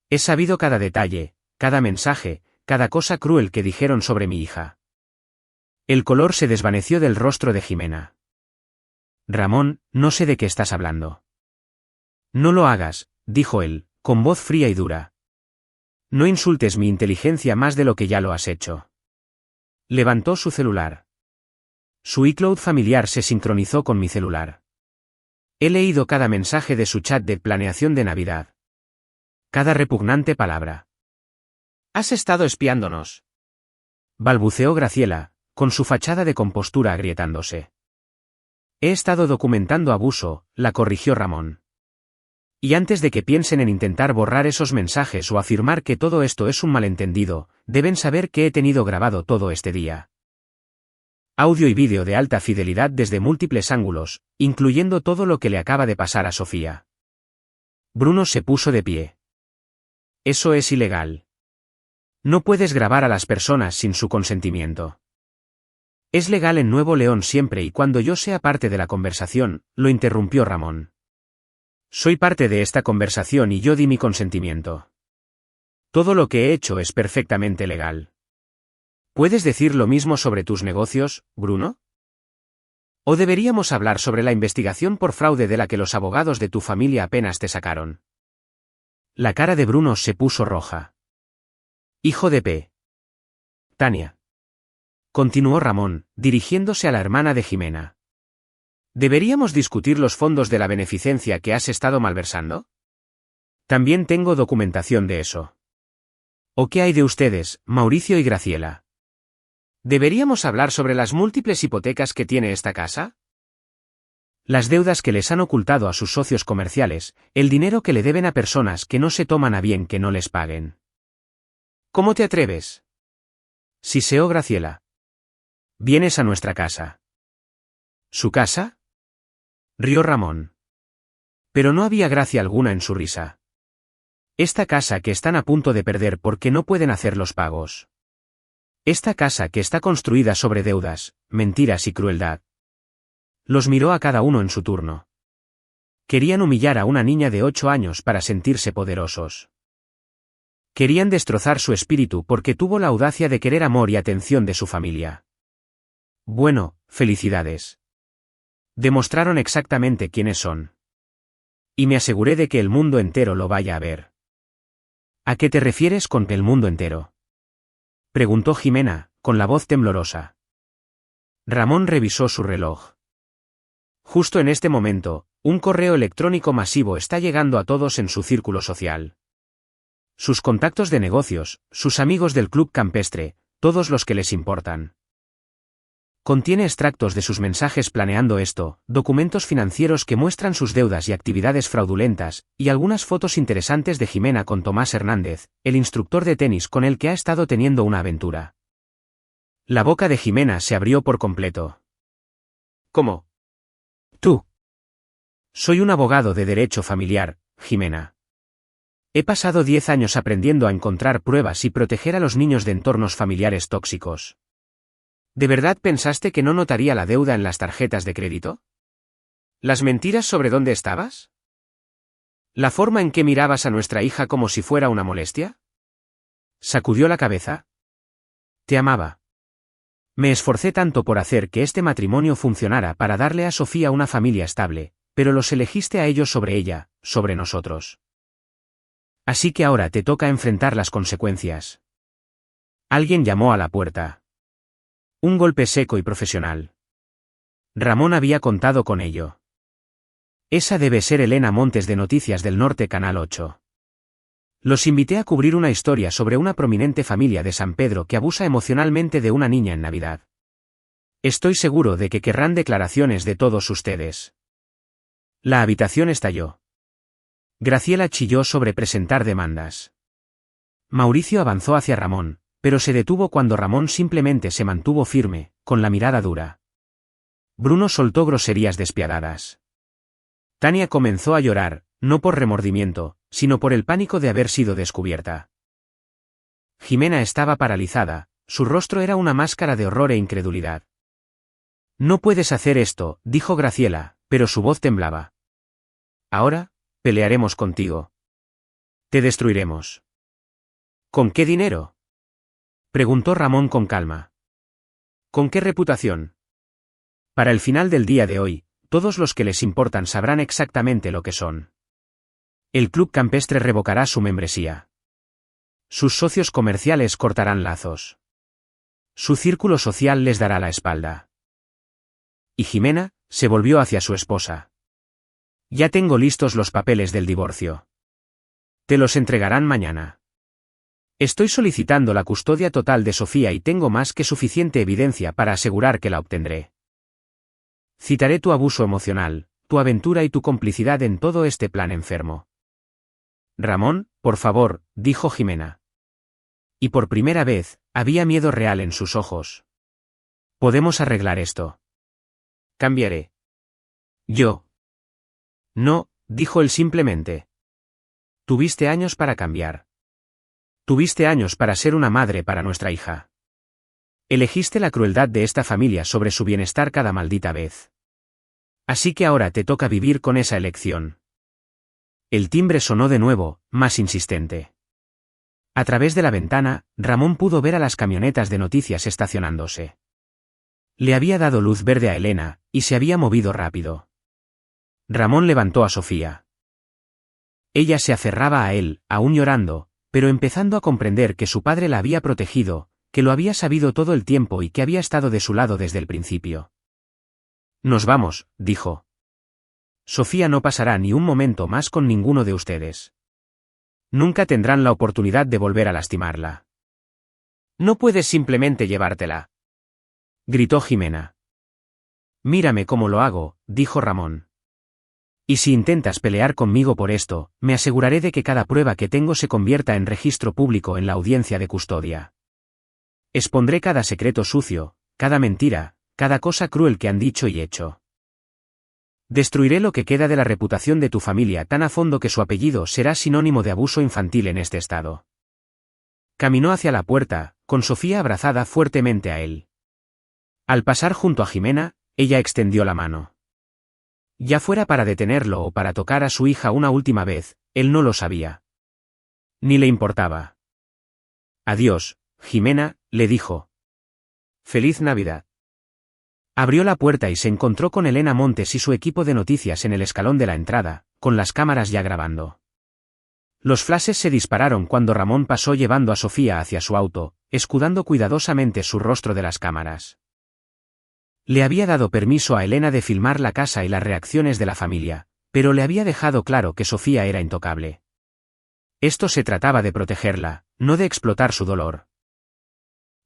He sabido cada detalle, cada mensaje, cada cosa cruel que dijeron sobre mi hija. El color se desvaneció del rostro de Jimena. Ramón, no sé de qué estás hablando. No lo hagas, dijo él, con voz fría y dura. No insultes mi inteligencia más de lo que ya lo has hecho. Levantó su celular. Su iCloud familiar se sincronizó con mi celular. He leído cada mensaje de su chat de planeación de Navidad. Cada repugnante palabra. ¿Has estado espiándonos?, balbuceó Graciela, con su fachada de compostura agrietándose. He estado documentando abuso, la corrigió Ramón. Y antes de que piensen en intentar borrar esos mensajes o afirmar que todo esto es un malentendido, deben saber que he tenido grabado todo este día. Audio y vídeo de alta fidelidad desde múltiples ángulos, incluyendo todo lo que le acaba de pasar a Sofía. Bruno se puso de pie. Eso es ilegal. No puedes grabar a las personas sin su consentimiento. Es legal en Nuevo León siempre y cuando yo sea parte de la conversación, lo interrumpió Ramón. Soy parte de esta conversación y yo di mi consentimiento. Todo lo que he hecho es perfectamente legal. ¿Puedes decir lo mismo sobre tus negocios, Bruno? ¿O deberíamos hablar sobre la investigación por fraude de la que los abogados de tu familia apenas te sacaron? La cara de Bruno se puso roja. Hijo de P. Tania. Continuó Ramón, dirigiéndose a la hermana de Jimena. ¿Deberíamos discutir los fondos de la beneficencia que has estado malversando? También tengo documentación de eso. ¿O qué hay de ustedes, Mauricio y Graciela? ¿Deberíamos hablar sobre las múltiples hipotecas que tiene esta casa? Las deudas que les han ocultado a sus socios comerciales, el dinero que le deben a personas que no se toman a bien que no les paguen. ¿Cómo te atreves?, siseó Graciela. Vienes a nuestra casa. ¿Su casa?, rió Ramón. Pero no había gracia alguna en su risa. Esta casa que están a punto de perder porque no pueden hacer los pagos. Esta casa que está construida sobre deudas, mentiras y crueldad. Los miró a cada uno en su turno. Querían humillar a una niña de 8 años para sentirse poderosos. Querían destrozar su espíritu porque tuvo la audacia de querer amor y atención de su familia. Bueno, felicidades. Demostraron exactamente quiénes son. Y me aseguré de que el mundo entero lo vaya a ver. ¿A qué te refieres con el mundo entero?, preguntó Jimena, con la voz temblorosa. Ramón revisó su reloj. Justo en este momento, un correo electrónico masivo está llegando a todos en su círculo social. Sus contactos de negocios, sus amigos del club campestre, todos los que les importan. Contiene extractos de sus mensajes planeando esto, documentos financieros que muestran sus deudas y actividades fraudulentas, y algunas fotos interesantes de Jimena con Tomás Hernández, el instructor de tenis con el que ha estado teniendo una aventura. La boca de Jimena se abrió por completo. ¿Cómo? ¿Tú? Soy un abogado de derecho familiar, Jimena. He pasado 10 años aprendiendo a encontrar pruebas y proteger a los niños de entornos familiares tóxicos. ¿De verdad pensaste que no notaría la deuda en las tarjetas de crédito? ¿Las mentiras sobre dónde estabas? ¿La forma en que mirabas a nuestra hija como si fuera una molestia? Sacudió la cabeza. Te amaba. Me esforcé tanto por hacer que este matrimonio funcionara para darle a Sofía una familia estable, pero los elegiste a ellos sobre ella, sobre nosotros. Así que ahora te toca enfrentar las consecuencias. Alguien llamó a la puerta. Un golpe seco y profesional. Ramón había contado con ello. Esa debe ser Elena Montes de Noticias del Norte Canal 8. Los invité a cubrir una historia sobre una prominente familia de San Pedro que abusa emocionalmente de una niña en Navidad. Estoy seguro de que querrán declaraciones de todos ustedes. La habitación estalló. Graciela chilló sobre presentar demandas. Mauricio avanzó hacia Ramón, pero se detuvo cuando Ramón simplemente se mantuvo firme, con la mirada dura. Bruno soltó groserías despiadadas. Tania comenzó a llorar, no por remordimiento, sino por el pánico de haber sido descubierta. Jimena estaba paralizada, su rostro era una máscara de horror e incredulidad. No puedes hacer esto, dijo Graciela, pero su voz temblaba. Ahora, pelearemos contigo. Te destruiremos. ¿Con qué dinero? Preguntó Ramón con calma. ¿Con qué reputación? Para el final del día de hoy, todos los que les importan sabrán exactamente lo que son. El club campestre revocará su membresía. Sus socios comerciales cortarán lazos. Su círculo social les dará la espalda. Y Jimena se volvió hacia su esposa. Ya tengo listos los papeles del divorcio. Te los entregarán mañana. Estoy solicitando la custodia total de Sofía y tengo más que suficiente evidencia para asegurar que la obtendré. Citaré tu abuso emocional, tu aventura y tu complicidad en todo este plan enfermo. Ramón, por favor, dijo Jimena. Y por primera vez, había miedo real en sus ojos. Podemos arreglar esto. Cambiaré. Yo. No, dijo él simplemente. Tuviste años para cambiar. Tuviste años para ser una madre para nuestra hija. Elegiste la crueldad de esta familia sobre su bienestar cada maldita vez. Así que ahora te toca vivir con esa elección. El timbre sonó de nuevo, más insistente. A través de la ventana, Ramón pudo ver a las camionetas de noticias estacionándose. Le había dado luz verde a Elena, y se había movido rápido. Ramón levantó a Sofía. Ella se aferraba a él, aún llorando, pero empezando a comprender que su padre la había protegido, que lo había sabido todo el tiempo y que había estado de su lado desde el principio. Nos vamos, dijo. Sofía no pasará ni un momento más con ninguno de ustedes. Nunca tendrán la oportunidad de volver a lastimarla. No puedes simplemente llevártela. Gritó Jimena. Mírame cómo lo hago, dijo Ramón. Y si intentas pelear conmigo por esto, me aseguraré de que cada prueba que tengo se convierta en registro público en la audiencia de custodia. Expondré cada secreto sucio, cada mentira, cada cosa cruel que han dicho y hecho. Destruiré lo que queda de la reputación de tu familia tan a fondo que su apellido será sinónimo de abuso infantil en este estado. Caminó hacia la puerta, con Sofía abrazada fuertemente a él. Al pasar junto a Jimena, ella extendió la mano. Ya fuera para detenerlo o para tocar a su hija una última vez, él no lo sabía. Ni le importaba. Adiós, Jimena, le dijo. Feliz Navidad. Abrió la puerta y se encontró con Elena Montes y su equipo de noticias en el escalón de la entrada, con las cámaras ya grabando. Los flashes se dispararon cuando Ramón pasó llevando a Sofía hacia su auto, escudando cuidadosamente su rostro de las cámaras. Le había dado permiso a Elena de filmar la casa y las reacciones de la familia, pero le había dejado claro que Sofía era intocable. Esto se trataba de protegerla, no de explotar su dolor.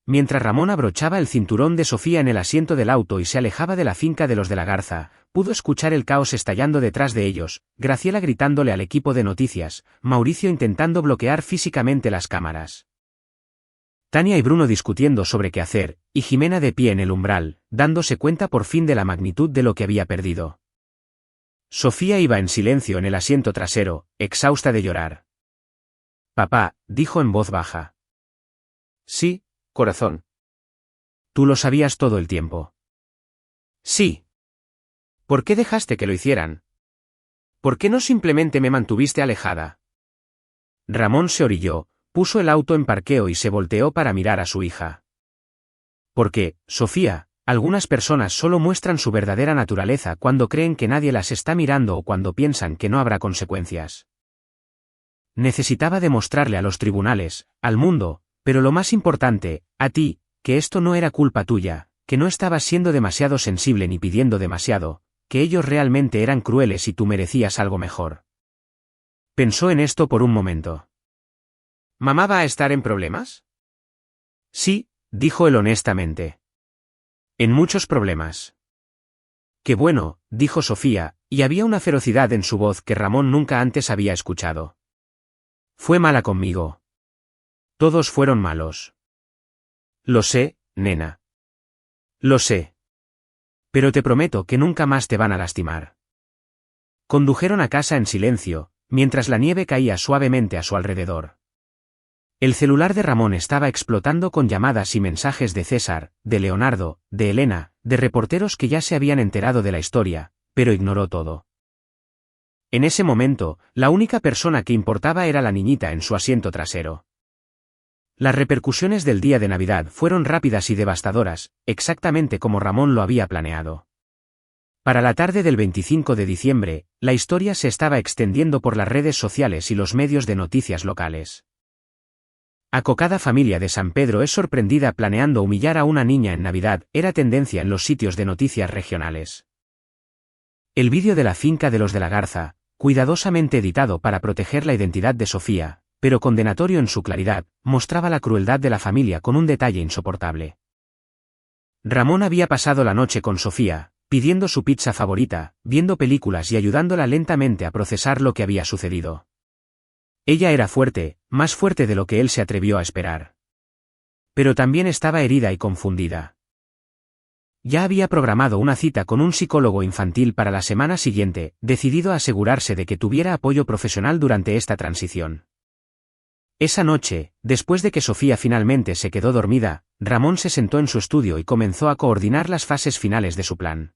Mientras Ramón abrochaba el cinturón de Sofía en el asiento del auto y se alejaba de la finca de los de la Garza, pudo escuchar el caos estallando detrás de ellos, Graciela gritándole al equipo de noticias, Mauricio intentando bloquear físicamente las cámaras. Tania y Bruno discutiendo sobre qué hacer, y Jimena de pie en el umbral, dándose cuenta por fin de la magnitud de lo que había perdido. Sofía iba en silencio en el asiento trasero, exhausta de llorar. Papá, dijo en voz baja. Sí, corazón. Tú lo sabías todo el tiempo. Sí. ¿Por qué dejaste que lo hicieran? ¿Por qué no simplemente me mantuviste alejada? Ramón se orilló, puso el auto en parqueo y se volteó para mirar a su hija. Porque, Sofía, algunas personas solo muestran su verdadera naturaleza cuando creen que nadie las está mirando o cuando piensan que no habrá consecuencias. Necesitaba demostrarle a los tribunales, al mundo, pero lo más importante, a ti, que esto no era culpa tuya, que no estabas siendo demasiado sensible ni pidiendo demasiado, que ellos realmente eran crueles y tú merecías algo mejor. Pensó en esto por un momento. ¿Mamá va a estar en problemas? Sí, dijo él honestamente. En muchos problemas. Qué bueno, dijo Sofía, Y había una ferocidad en su voz que Ramón nunca antes había escuchado. Fue mala conmigo. Todos fueron malos. Lo sé, nena. Lo sé. Pero te prometo que nunca más te van a lastimar. Condujeron a casa en silencio, mientras la nieve caía suavemente a su alrededor. El celular de Ramón estaba explotando con llamadas y mensajes de César, de Leonardo, de Elena, de reporteros que ya se habían enterado de la historia, pero ignoró todo. En ese momento, la única persona que importaba era la niñita en su asiento trasero. Las repercusiones del día de Navidad fueron rápidas y devastadoras, exactamente como Ramón lo había planeado. Para la tarde del 25 de diciembre, la historia se estaba extendiendo por las redes sociales y los medios de noticias locales. Acocada familia de San Pedro es sorprendida planeando humillar a una niña en Navidad, era tendencia en los sitios de noticias regionales. El vídeo de la finca de los de la Garza, cuidadosamente editado para proteger la identidad de Sofía, pero condenatorio en su claridad, mostraba la crueldad de la familia con un detalle insoportable. Ramón había pasado la noche con Sofía, pidiendo su pizza favorita, viendo películas y ayudándola lentamente a procesar lo que había sucedido. Ella era fuerte, más fuerte de lo que él se atrevió a esperar. Pero también estaba herida y confundida. Ya había programado una cita con un psicólogo infantil para la semana siguiente, decidido a asegurarse de que tuviera apoyo profesional durante esta transición. Esa noche, después de que Sofía finalmente se quedó dormida, Ramón se sentó en su estudio y comenzó a coordinar las fases finales de su plan.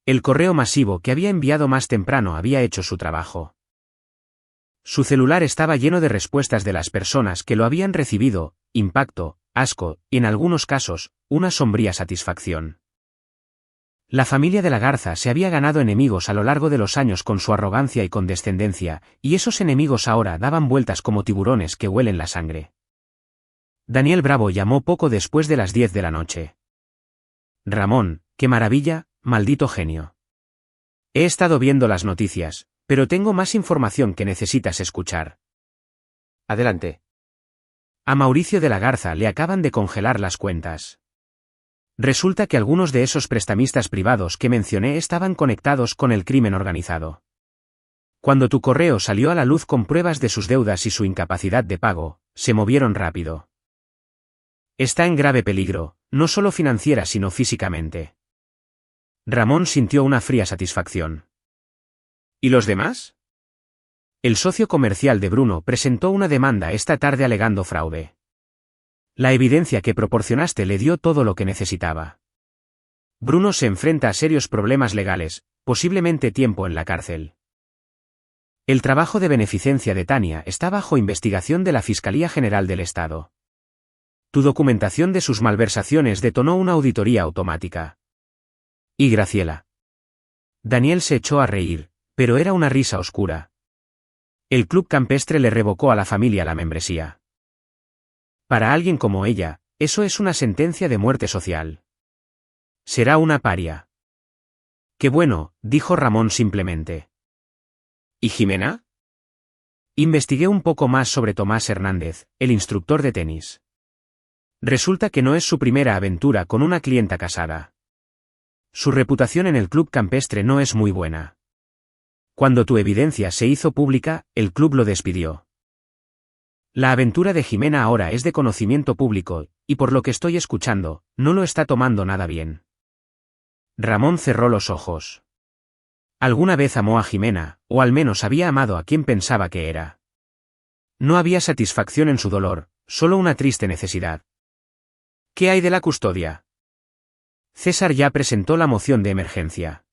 El correo masivo que había enviado más temprano había hecho su trabajo. Su celular estaba lleno de respuestas de las personas que lo habían recibido, impacto, asco, y en algunos casos, una sombría satisfacción. La familia de la Garza se había ganado enemigos a lo largo de los años con su arrogancia y condescendencia, y esos enemigos ahora daban vueltas como tiburones que huelen la sangre. Daniel Bravo llamó poco después de las 10 de la noche. Ramón, qué maravilla, maldito genio. He estado viendo las noticias, pero tengo más información que necesitas escuchar. Adelante. A Mauricio de la Garza le acaban de congelar las cuentas. Resulta que algunos de esos prestamistas privados que mencioné estaban conectados con el crimen organizado. Cuando tu correo salió a la luz con pruebas de sus deudas y su incapacidad de pago, se movieron rápido. Está en grave peligro, no solo financiera sino físicamente. Ramón sintió una fría satisfacción. ¿Y los demás? El socio comercial de Bruno presentó una demanda esta tarde alegando fraude. La evidencia que proporcionaste le dio todo lo que necesitaba. Bruno se enfrenta a serios problemas legales, posiblemente tiempo en la cárcel. El trabajo de beneficencia de Tania está bajo investigación de la Fiscalía General del Estado. Tu documentación de sus malversaciones detonó una auditoría automática. ¿Y Graciela? Daniel se echó a reír, pero era una risa oscura. El club campestre le revocó a la familia la membresía. Para alguien como ella, eso es una sentencia de muerte social. Será una paria. Qué bueno, dijo Ramón simplemente. ¿Y Jimena? Investigué un poco más sobre Tomás Hernández, el instructor de tenis. Resulta que no es su primera aventura con una clienta casada. Su reputación en el club campestre no es muy buena. Cuando tu evidencia se hizo pública, el club lo despidió. La aventura de Jimena ahora es de conocimiento público, y por lo que estoy escuchando, no lo está tomando nada bien. Ramón cerró los ojos. Alguna vez amó a Jimena, o al menos había amado a quien pensaba que era. No había satisfacción en su dolor, solo una triste necesidad. ¿Qué hay de la custodia? César ya presentó la moción de emergencia.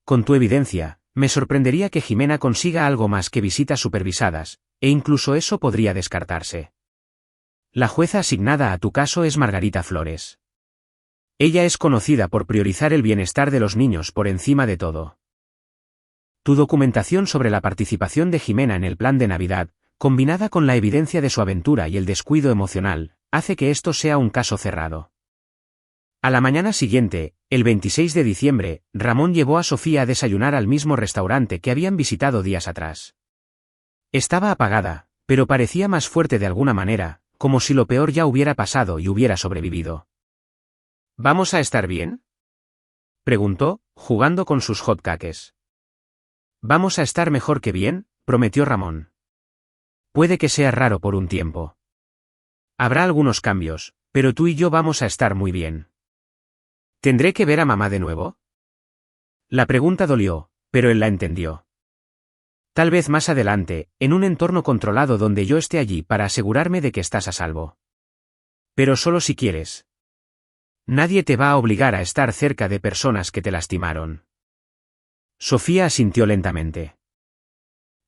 Con tu evidencia, me sorprendería que Jimena consiga algo más que visitas supervisadas, e incluso eso podría descartarse. La jueza asignada a tu caso es Margarita Flores. Ella es conocida por priorizar el bienestar de los niños por encima de todo. Tu documentación sobre la participación de Jimena en el plan de Navidad, combinada con la evidencia de su aventura y el descuido emocional, hace que esto sea un caso cerrado. A la mañana siguiente, el 26 de diciembre, Ramón llevó a Sofía a desayunar al mismo restaurante que habían visitado días atrás. Estaba apagada, pero parecía más fuerte de alguna manera, como si lo peor ya hubiera pasado y hubiera sobrevivido. ¿Vamos a estar bien?, preguntó, jugando con sus hotcakes. Vamos a estar mejor que bien, prometió Ramón. Puede que sea raro por un tiempo. Habrá algunos cambios, pero tú y yo vamos a estar muy bien. ¿Tendré que ver a mamá de nuevo? La pregunta dolió, pero él la entendió. Tal vez más adelante, en un entorno controlado donde yo esté allí para asegurarme de que estás a salvo. Pero solo si quieres. Nadie te va a obligar a estar cerca de personas que te lastimaron. Sofía asintió lentamente.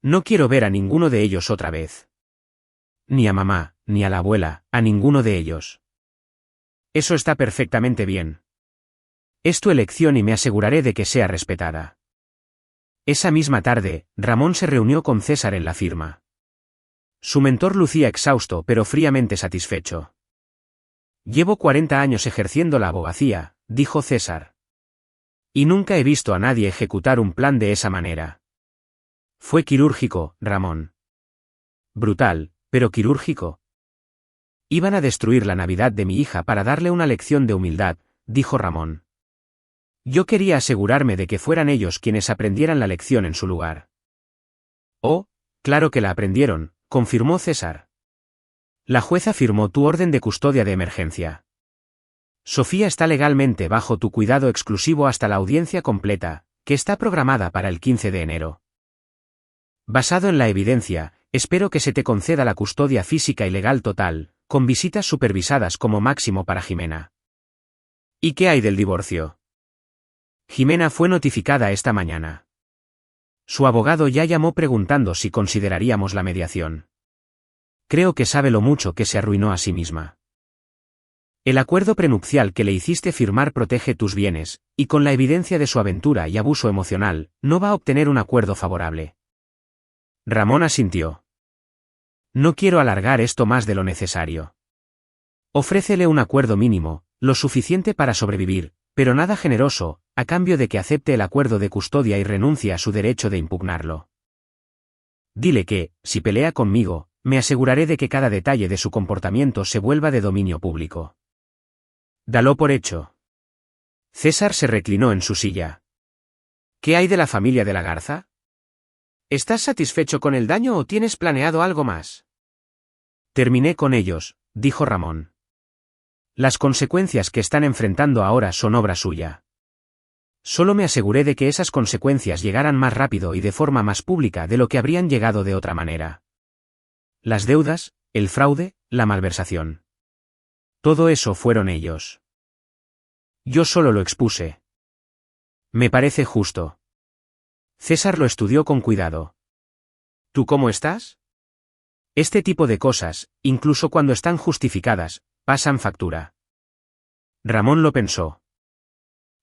No quiero ver a ninguno de ellos otra vez. Ni a mamá, ni a la abuela, a ninguno de ellos. Eso está perfectamente bien. Es tu elección y me aseguraré de que sea respetada. Esa misma tarde, Ramón se reunió con César en la firma. Su mentor lucía exhausto pero fríamente satisfecho. Llevo 40 años ejerciendo la abogacía, dijo César. Y nunca he visto a nadie ejecutar un plan de esa manera. Fue quirúrgico, Ramón. Brutal, pero quirúrgico. Iban a destruir la Navidad de mi hija para darle una lección de humildad, dijo Ramón. Yo quería asegurarme de que fueran ellos quienes aprendieran la lección en su lugar. Oh, claro que la aprendieron, confirmó César. La jueza firmó tu orden de custodia de emergencia. Sofía está legalmente bajo tu cuidado exclusivo hasta la audiencia completa, que está programada para el 15 de enero. Basado en la evidencia, espero que se te conceda la custodia física y legal total, con visitas supervisadas como máximo para Jimena. ¿Y qué hay del divorcio? Jimena fue notificada esta mañana. Su abogado ya llamó preguntando si consideraríamos la mediación. Creo que sabe lo mucho que se arruinó a sí misma. El acuerdo prenupcial que le hiciste firmar protege tus bienes, y con la evidencia de su aventura y abuso emocional, no va a obtener un acuerdo favorable. Ramón asintió. No quiero alargar esto más de lo necesario. Ofrécele un acuerdo mínimo, lo suficiente para sobrevivir, pero nada generoso, a cambio de que acepte el acuerdo de custodia y renuncie a su derecho de impugnarlo. Dile que, si pelea conmigo, me aseguraré de que cada detalle de su comportamiento se vuelva de dominio público. Dalo por hecho. César se reclinó en su silla. ¿Qué hay de la familia de la Garza? ¿Estás satisfecho con el daño o tienes planeado algo más? Terminé con ellos, dijo Ramón. Las consecuencias que están enfrentando ahora son obra suya. Solo me aseguré de que esas consecuencias llegaran más rápido y de forma más pública de lo que habrían llegado de otra manera. Las deudas, el fraude, la malversación. Todo eso fueron ellos. Yo solo lo expuse. Me parece justo. César lo estudió con cuidado. ¿Tú cómo estás? Este tipo de cosas, incluso cuando están justificadas, pasan factura. Ramón lo pensó.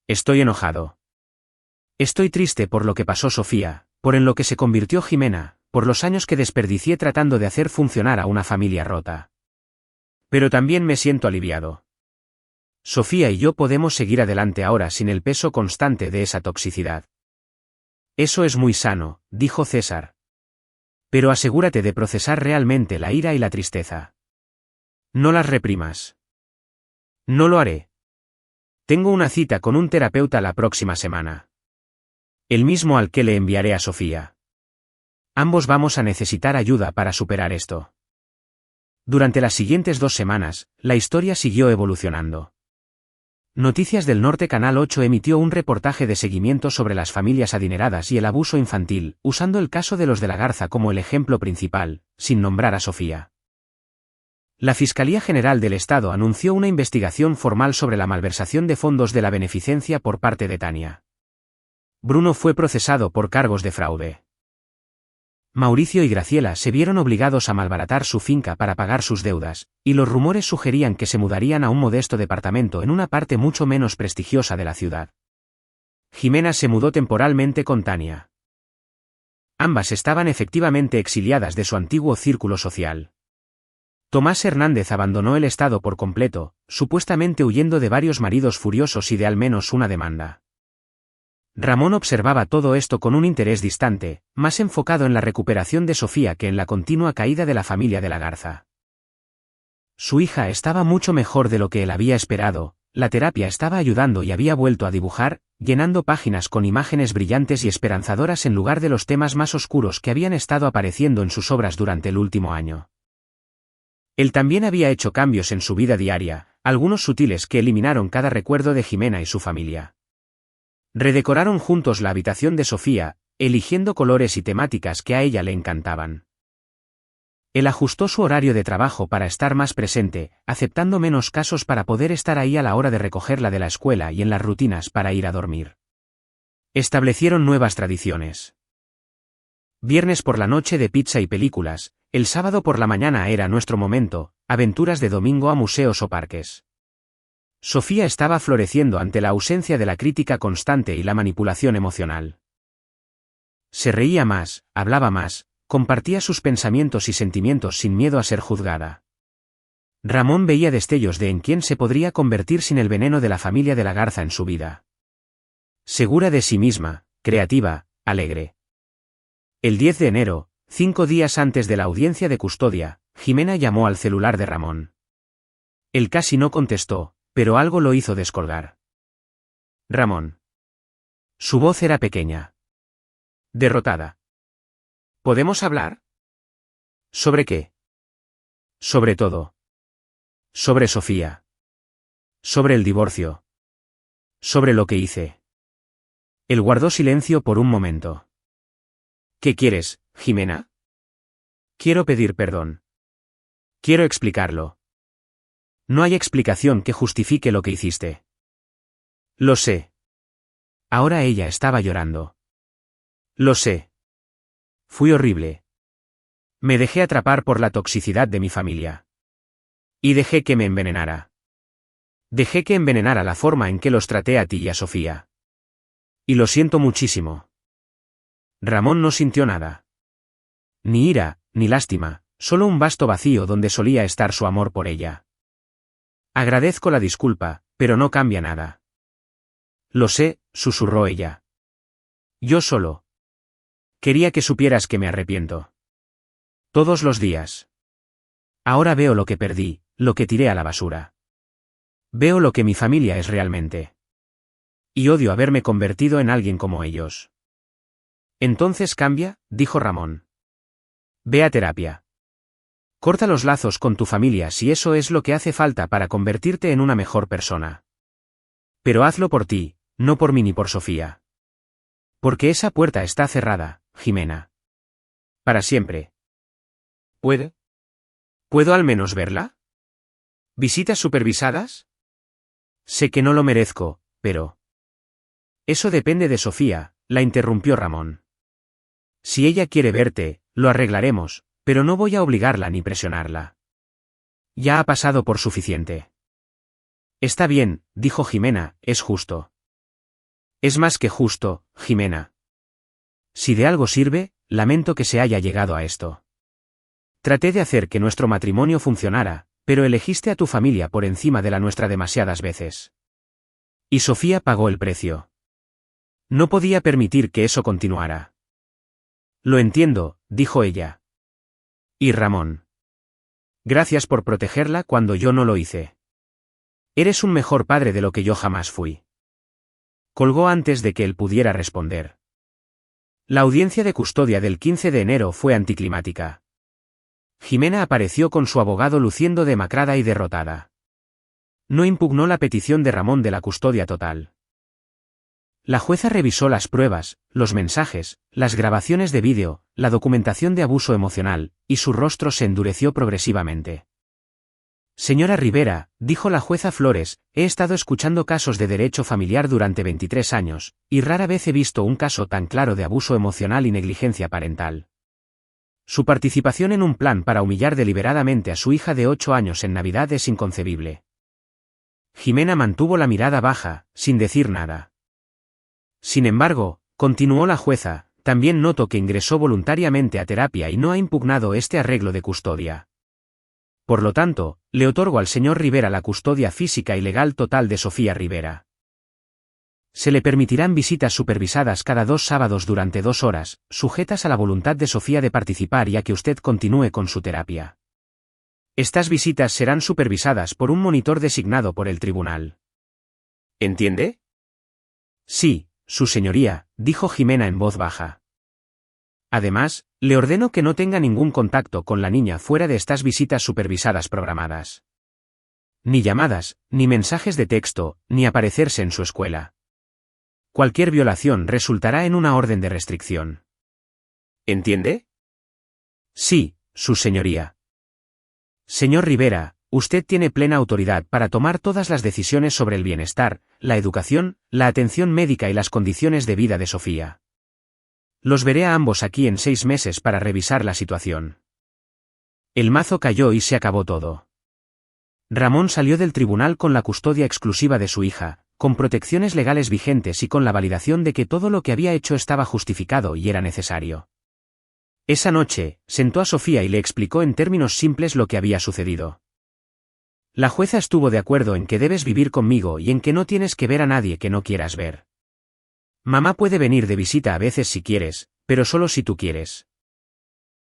Estoy enojado. Estoy triste por lo que pasó Sofía, por en lo que se convirtió Jimena, por los años que desperdicié tratando de hacer funcionar a una familia rota. Pero también me siento aliviado. Sofía y yo podemos seguir adelante ahora sin el peso constante de esa toxicidad. Eso es muy sano, dijo César. Pero asegúrate de procesar realmente la ira y la tristeza. No las reprimas. No lo haré. Tengo una cita con un terapeuta la próxima semana. El mismo al que le enviaré a Sofía. Ambos vamos a necesitar ayuda para superar esto. Durante las siguientes 2 semanas, la historia siguió evolucionando. Noticias del Norte Canal 8 emitió un reportaje de seguimiento sobre las familias adineradas y el abuso infantil, usando el caso de los de la Garza como el ejemplo principal, sin nombrar a Sofía. La Fiscalía General del Estado anunció una investigación formal sobre la malversación de fondos de la beneficencia por parte de Tania. Bruno fue procesado por cargos de fraude. Mauricio y Graciela se vieron obligados a malbaratar su finca para pagar sus deudas, y los rumores sugerían que se mudarían a un modesto departamento en una parte mucho menos prestigiosa de la ciudad. Jimena se mudó temporalmente con Tania. Ambas estaban efectivamente exiliadas de su antiguo círculo social. Tomás Hernández abandonó el estado por completo, supuestamente huyendo de varios maridos furiosos y de al menos una demanda. Ramón observaba todo esto con un interés distante, más enfocado en la recuperación de Sofía que en la continua caída de la familia de la Garza. Su hija estaba mucho mejor de lo que él había esperado, la terapia estaba ayudando y había vuelto a dibujar, llenando páginas con imágenes brillantes y esperanzadoras en lugar de los temas más oscuros que habían estado apareciendo en sus obras durante el último año. Él también había hecho cambios en su vida diaria, algunos sutiles que eliminaron cada recuerdo de Jimena y su familia. Redecoraron juntos la habitación de Sofía, eligiendo colores y temáticas que a ella le encantaban. Él ajustó su horario de trabajo para estar más presente, aceptando menos casos para poder estar ahí a la hora de recogerla de la escuela y en las rutinas para ir a dormir. Establecieron nuevas tradiciones. Viernes por la noche de pizza y películas, el sábado por la mañana era nuestro momento, aventuras de domingo a museos o parques. Sofía estaba floreciendo ante la ausencia de la crítica constante y la manipulación emocional. Se reía más, hablaba más, compartía sus pensamientos y sentimientos sin miedo a ser juzgada. Ramón veía destellos de en quién se podría convertir sin el veneno de la familia de la Garza en su vida. Segura de sí misma, creativa, alegre. El 10 de enero, 5 días antes de la audiencia de custodia, Jimena llamó al celular de Ramón. Él casi no contestó, pero algo lo hizo descolgar. Ramón. Su voz era pequeña. Derrotada. ¿Podemos hablar? ¿Sobre qué? Sobre todo. Sobre Sofía. Sobre el divorcio. Sobre lo que hice. Él guardó silencio por un momento. ¿Qué quieres, Jimena? Quiero pedir perdón. Quiero explicarlo. No hay explicación que justifique lo que hiciste. Lo sé. Ahora ella estaba llorando. Lo sé. Fui horrible. Me dejé atrapar por la toxicidad de mi familia. Y dejé que me envenenara. Dejé que envenenara la forma en que los traté a ti y a Sofía. Y lo siento muchísimo. Ramón no sintió nada. Ni ira, ni lástima, solo un vasto vacío donde solía estar su amor por ella. Agradezco la disculpa, pero no cambia nada. Lo sé, susurró ella. Yo solo. Quería que supieras que me arrepiento. Todos los días. Ahora veo lo que perdí, lo que tiré a la basura. Veo lo que mi familia es realmente. Y odio haberme convertido en alguien como ellos. Entonces cambia, dijo Ramón. Ve a terapia. Corta los lazos con tu familia si eso es lo que hace falta para convertirte en una mejor persona. Pero hazlo por ti, no por mí ni por Sofía. Porque esa puerta está cerrada, Jimena. Para siempre. ¿Puedo? ¿Puedo al menos verla? ¿Visitas supervisadas? Sé que no lo merezco, pero... Eso depende de Sofía, la interrumpió Ramón. Si ella quiere verte, lo arreglaremos, pero no voy a obligarla ni presionarla. Ya ha pasado por suficiente. Está bien, dijo Jimena, es justo. Es más que justo, Jimena. Si de algo sirve, lamento que se haya llegado a esto. Traté de hacer que nuestro matrimonio funcionara, pero elegiste a tu familia por encima de la nuestra demasiadas veces. Y Sofía pagó el precio. No podía permitir que eso continuara. Lo entiendo, dijo ella. Y Ramón. Gracias por protegerla cuando yo no lo hice. Eres un mejor padre de lo que yo jamás fui. Colgó antes de que él pudiera responder. La audiencia de custodia del 15 de enero fue anticlimática. Jimena apareció con su abogado luciendo demacrada y derrotada. No impugnó la petición de Ramón de la custodia total. La jueza revisó las pruebas, los mensajes, las grabaciones de vídeo, la documentación de abuso emocional, y su rostro se endureció progresivamente. Señora Rivera, dijo la jueza Flores, he estado escuchando casos de derecho familiar durante 23 años, y rara vez he visto un caso tan claro de abuso emocional y negligencia parental. Su participación en un plan para humillar deliberadamente a su hija de 8 años en Navidad es inconcebible. Jimena mantuvo la mirada baja, sin decir nada. Sin embargo, continuó la jueza, también noto que ingresó voluntariamente a terapia y no ha impugnado este arreglo de custodia. Por lo tanto, le otorgo al señor Rivera la custodia física y legal total de Sofía Rivera. Se le permitirán visitas supervisadas cada 2 sábados durante 2 horas, sujetas a la voluntad de Sofía de participar y a que usted continúe con su terapia. Estas visitas serán supervisadas por un monitor designado por el tribunal. ¿Entiende? Sí, su señoría, dijo Jimena en voz baja. Además, le ordeno que no tenga ningún contacto con la niña fuera de estas visitas supervisadas programadas. Ni llamadas, ni mensajes de texto, ni aparecerse en su escuela. Cualquier violación resultará en una orden de restricción. ¿Entiende? Sí, su señoría. Señor Rivera, usted tiene plena autoridad para tomar todas las decisiones sobre el bienestar, la educación, la atención médica y las condiciones de vida de Sofía. Los veré a ambos aquí en 6 meses para revisar la situación. El mazo cayó y se acabó todo. Ramón salió del tribunal con la custodia exclusiva de su hija, con protecciones legales vigentes y con la validación de que todo lo que había hecho estaba justificado y era necesario. Esa noche, sentó a Sofía y le explicó en términos simples lo que había sucedido. La jueza estuvo de acuerdo en que debes vivir conmigo y en que no tienes que ver a nadie que no quieras ver. Mamá puede venir de visita a veces si quieres, pero solo si tú quieres.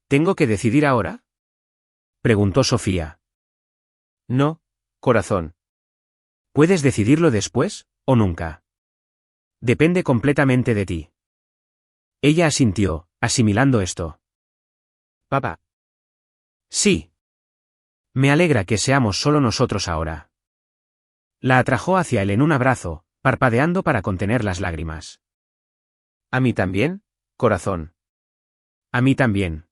¿Tengo que decidir ahora?, preguntó Sofía. No, corazón. Puedes decidirlo después, o nunca. Depende completamente de ti. Ella asintió, asimilando esto. Papá. Sí. Me alegra que seamos solo nosotros ahora. La atrajo hacia él en un abrazo, parpadeando para contener las lágrimas. ¿A mí también, corazón? A mí también.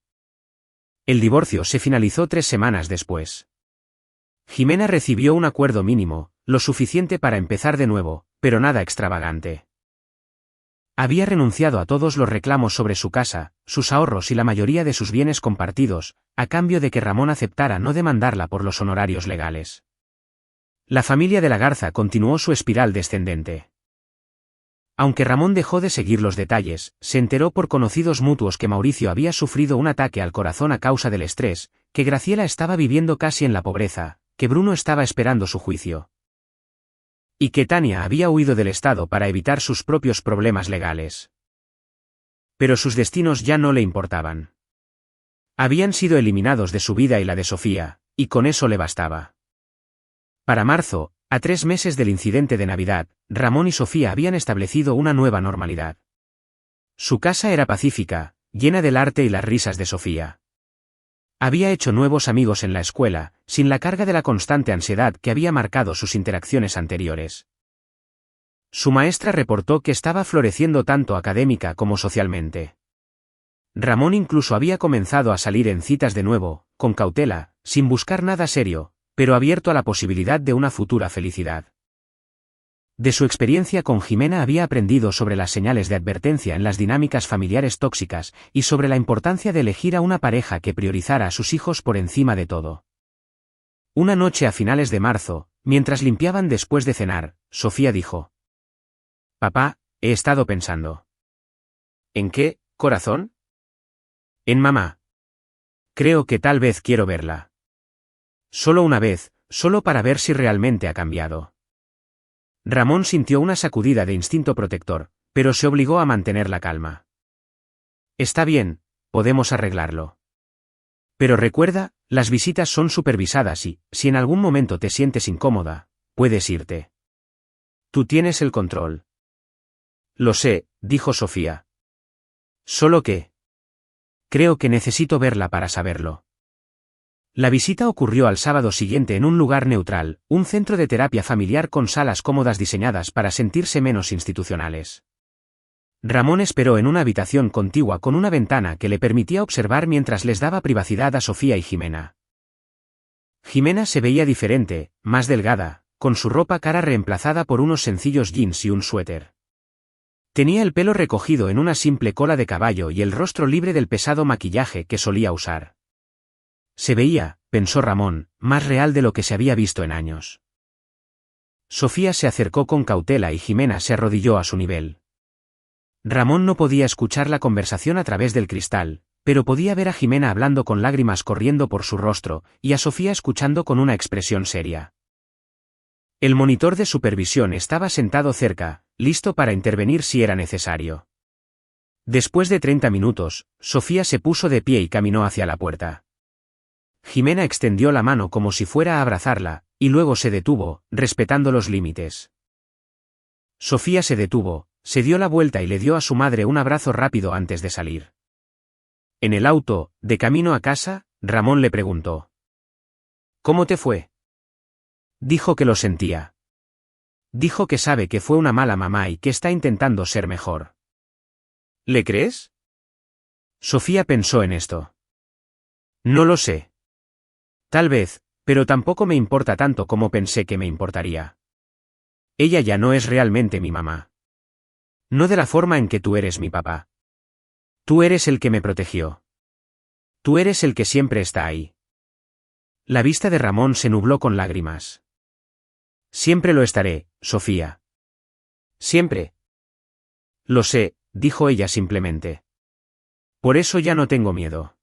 El divorcio se finalizó 3 semanas después. Jimena recibió un acuerdo mínimo, lo suficiente para empezar de nuevo, pero nada extravagante. Había renunciado a todos los reclamos sobre su casa, sus ahorros y la mayoría de sus bienes compartidos, a cambio de que Ramón aceptara no demandarla por los honorarios legales. La familia de la Garza continuó su espiral descendente. Aunque Ramón dejó de seguir los detalles, se enteró por conocidos mutuos que Mauricio había sufrido un ataque al corazón a causa del estrés, que Graciela estaba viviendo casi en la pobreza, que Bruno estaba esperando su juicio. Y que Tania había huido del Estado para evitar sus propios problemas legales. Pero sus destinos ya no le importaban. Habían sido eliminados de su vida y la de Sofía, y con eso le bastaba. Para marzo, a 3 meses del incidente de Navidad, Ramón y Sofía habían establecido una nueva normalidad. Su casa era pacífica, llena del arte y las risas de Sofía. Había hecho nuevos amigos en la escuela, sin la carga de la constante ansiedad que había marcado sus interacciones anteriores. Su maestra reportó que estaba floreciendo tanto académica como socialmente. Ramón incluso había comenzado a salir en citas de nuevo, con cautela, sin buscar nada serio, pero abierto a la posibilidad de una futura felicidad. De su experiencia con Jimena había aprendido sobre las señales de advertencia en las dinámicas familiares tóxicas y sobre la importancia de elegir a una pareja que priorizara a sus hijos por encima de todo. Una noche a finales de marzo, mientras limpiaban después de cenar, Sofía dijo: «Papá, he estado pensando». «¿En qué, corazón?» «En mamá. Creo que tal vez quiero verla. Solo una vez, solo para ver si realmente ha cambiado». Ramón sintió una sacudida de instinto protector, pero se obligó a mantener la calma. «Está bien, podemos arreglarlo. Pero recuerda, las visitas son supervisadas y, si en algún momento te sientes incómoda, puedes irte. Tú tienes el control». «Lo sé», dijo Sofía. «Solo que creo que necesito verla para saberlo». La visita ocurrió al sábado siguiente en un lugar neutral, un centro de terapia familiar con salas cómodas diseñadas para sentirse menos institucionales. Ramón esperó en una habitación contigua con una ventana que le permitía observar mientras les daba privacidad a Sofía y Jimena. Jimena se veía diferente, más delgada, con su ropa cara reemplazada por unos sencillos jeans y un suéter. Tenía el pelo recogido en una simple cola de caballo y el rostro libre del pesado maquillaje que solía usar. Se veía, pensó Ramón, más real de lo que se había visto en años. Sofía se acercó con cautela y Jimena se arrodilló a su nivel. Ramón no podía escuchar la conversación a través del cristal, pero podía ver a Jimena hablando con lágrimas corriendo por su rostro, y a Sofía escuchando con una expresión seria. El monitor de supervisión estaba sentado cerca, listo para intervenir si era necesario. Después de 30 minutos, Sofía se puso de pie y caminó hacia la puerta. Jimena extendió la mano como si fuera a abrazarla, y luego se detuvo, respetando los límites. Sofía se detuvo, se dio la vuelta y le dio a su madre un abrazo rápido antes de salir. En el auto, de camino a casa, Ramón le preguntó: ¿Cómo te fue? Dijo que lo sentía. Dijo que sabe que fue una mala mamá y que está intentando ser mejor. ¿Le crees? Sofía pensó en esto. No lo sé. Tal vez, pero tampoco me importa tanto como pensé que me importaría. Ella ya no es realmente mi mamá. No de la forma en que tú eres mi papá. Tú eres el que me protegió. Tú eres el que siempre está ahí. La vista de Ramón se nubló con lágrimas. Siempre lo estaré, Sofía. Siempre. Lo sé, dijo ella simplemente. Por eso ya no tengo miedo.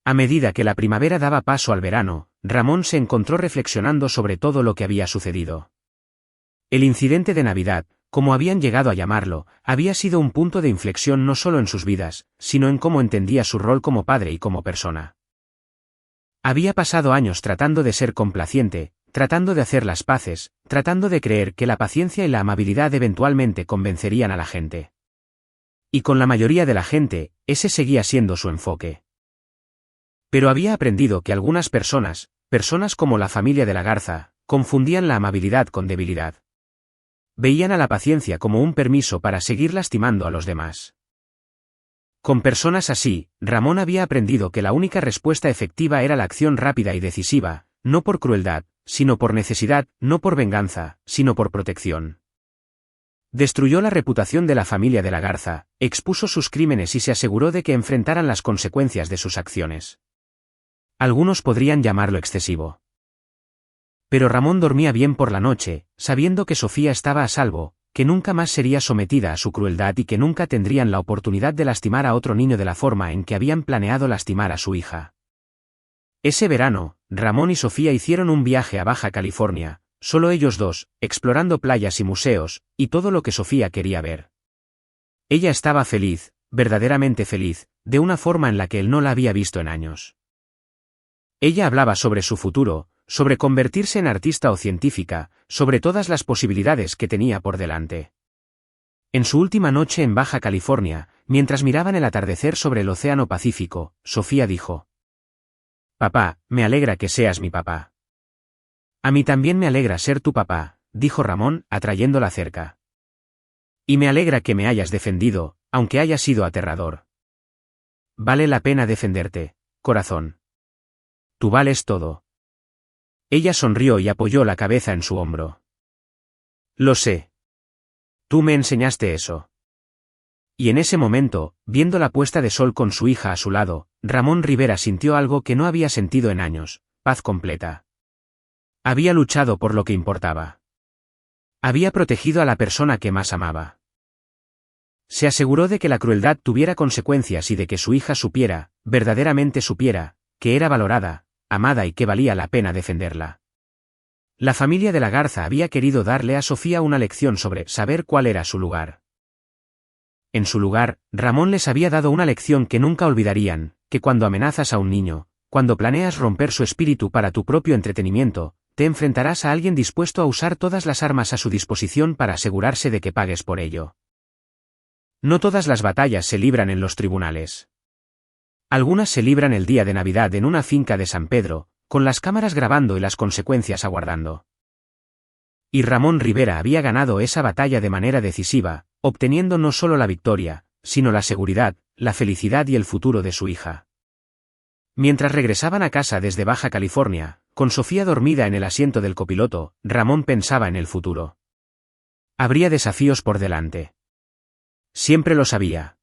A medida que la primavera daba paso al verano, Ramón se encontró reflexionando sobre todo lo que había sucedido. El incidente de Navidad, como habían llegado a llamarlo, había sido un punto de inflexión no solo en sus vidas, sino en cómo entendía su rol como padre y como persona. Había pasado años tratando de ser complaciente, tratando de hacer las paces, tratando de creer que la paciencia y la amabilidad eventualmente convencerían a la gente. Y con la mayoría de la gente, ese seguía siendo su enfoque. Pero había aprendido que algunas personas como la familia de la Garza, confundían la amabilidad con debilidad. Veían a la paciencia como un permiso para seguir lastimando a los demás. Con personas así, Ramón había aprendido que la única respuesta efectiva era la acción rápida y decisiva, no por crueldad, sino por necesidad, no por venganza, sino por protección. Destruyó la reputación de la familia de la Garza, expuso sus crímenes y se aseguró de que enfrentaran las consecuencias de sus acciones. Algunos podrían llamarlo excesivo. Pero Ramón dormía bien por la noche, sabiendo que Sofía estaba a salvo, que nunca más sería sometida a su crueldad y que nunca tendrían la oportunidad de lastimar a otro niño de la forma en que habían planeado lastimar a su hija. Ese verano, Ramón y Sofía hicieron un viaje a Baja California, solo ellos dos, explorando playas y museos, y todo lo que Sofía quería ver. Ella estaba feliz, verdaderamente feliz, de una forma en la que él no la había visto en años. Ella hablaba sobre su futuro, sobre convertirse en artista o científica, sobre todas las posibilidades que tenía por delante. En su última noche en Baja California, mientras miraban el atardecer sobre el Océano Pacífico, Sofía dijo: «Papá, me alegra que seas mi papá». «A mí también me alegra ser tu papá», dijo Ramón, atrayéndola cerca. «Y me alegra que me hayas defendido, aunque haya sido aterrador. Vale la pena defenderte, corazón. Tú vales todo». Ella sonrió y apoyó la cabeza en su hombro. «Lo sé. Tú me enseñaste eso». Y en ese momento, viendo la puesta de sol con su hija a su lado, Ramón Rivera sintió algo que no había sentido en años: paz completa. Había luchado por lo que importaba. Había protegido a la persona que más amaba. Se aseguró de que la crueldad tuviera consecuencias y de que su hija supiera, verdaderamente supiera, que era valorada, amada y que valía la pena defenderla. La familia de la Garza había querido darle a Sofía una lección sobre saber cuál era su lugar. En su lugar, Ramón les había dado una lección que nunca olvidarían, que cuando amenazas a un niño, cuando planeas romper su espíritu para tu propio entretenimiento, te enfrentarás a alguien dispuesto a usar todas las armas a su disposición para asegurarse de que pagues por ello. No todas las batallas se libran en los tribunales. Algunas se libran el día de Navidad en una finca de San Pedro, con las cámaras grabando y las consecuencias aguardando. Y Ramón Rivera había ganado esa batalla de manera decisiva, obteniendo no solo la victoria, sino la seguridad, la felicidad y el futuro de su hija. Mientras regresaban a casa desde Baja California, con Sofía dormida en el asiento del copiloto, Ramón pensaba en el futuro. Habría desafíos por delante. Siempre lo sabía.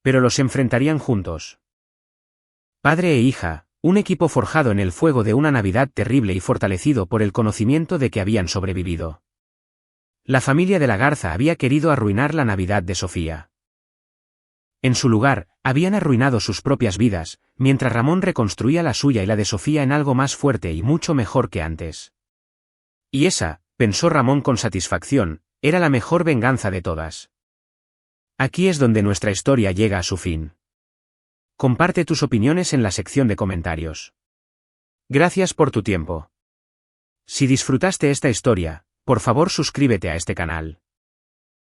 Pero los enfrentarían juntos. Padre e hija, un equipo forjado en el fuego de una Navidad terrible y fortalecido por el conocimiento de que habían sobrevivido. La familia de la Garza había querido arruinar la Navidad de Sofía. En su lugar, habían arruinado sus propias vidas, mientras Ramón reconstruía la suya y la de Sofía en algo más fuerte y mucho mejor que antes. Y esa, pensó Ramón con satisfacción, era la mejor venganza de todas. Aquí es donde nuestra historia llega a su fin. Comparte tus opiniones en la sección de comentarios. Gracias por tu tiempo. Si disfrutaste esta historia, Por favor suscríbete a este canal.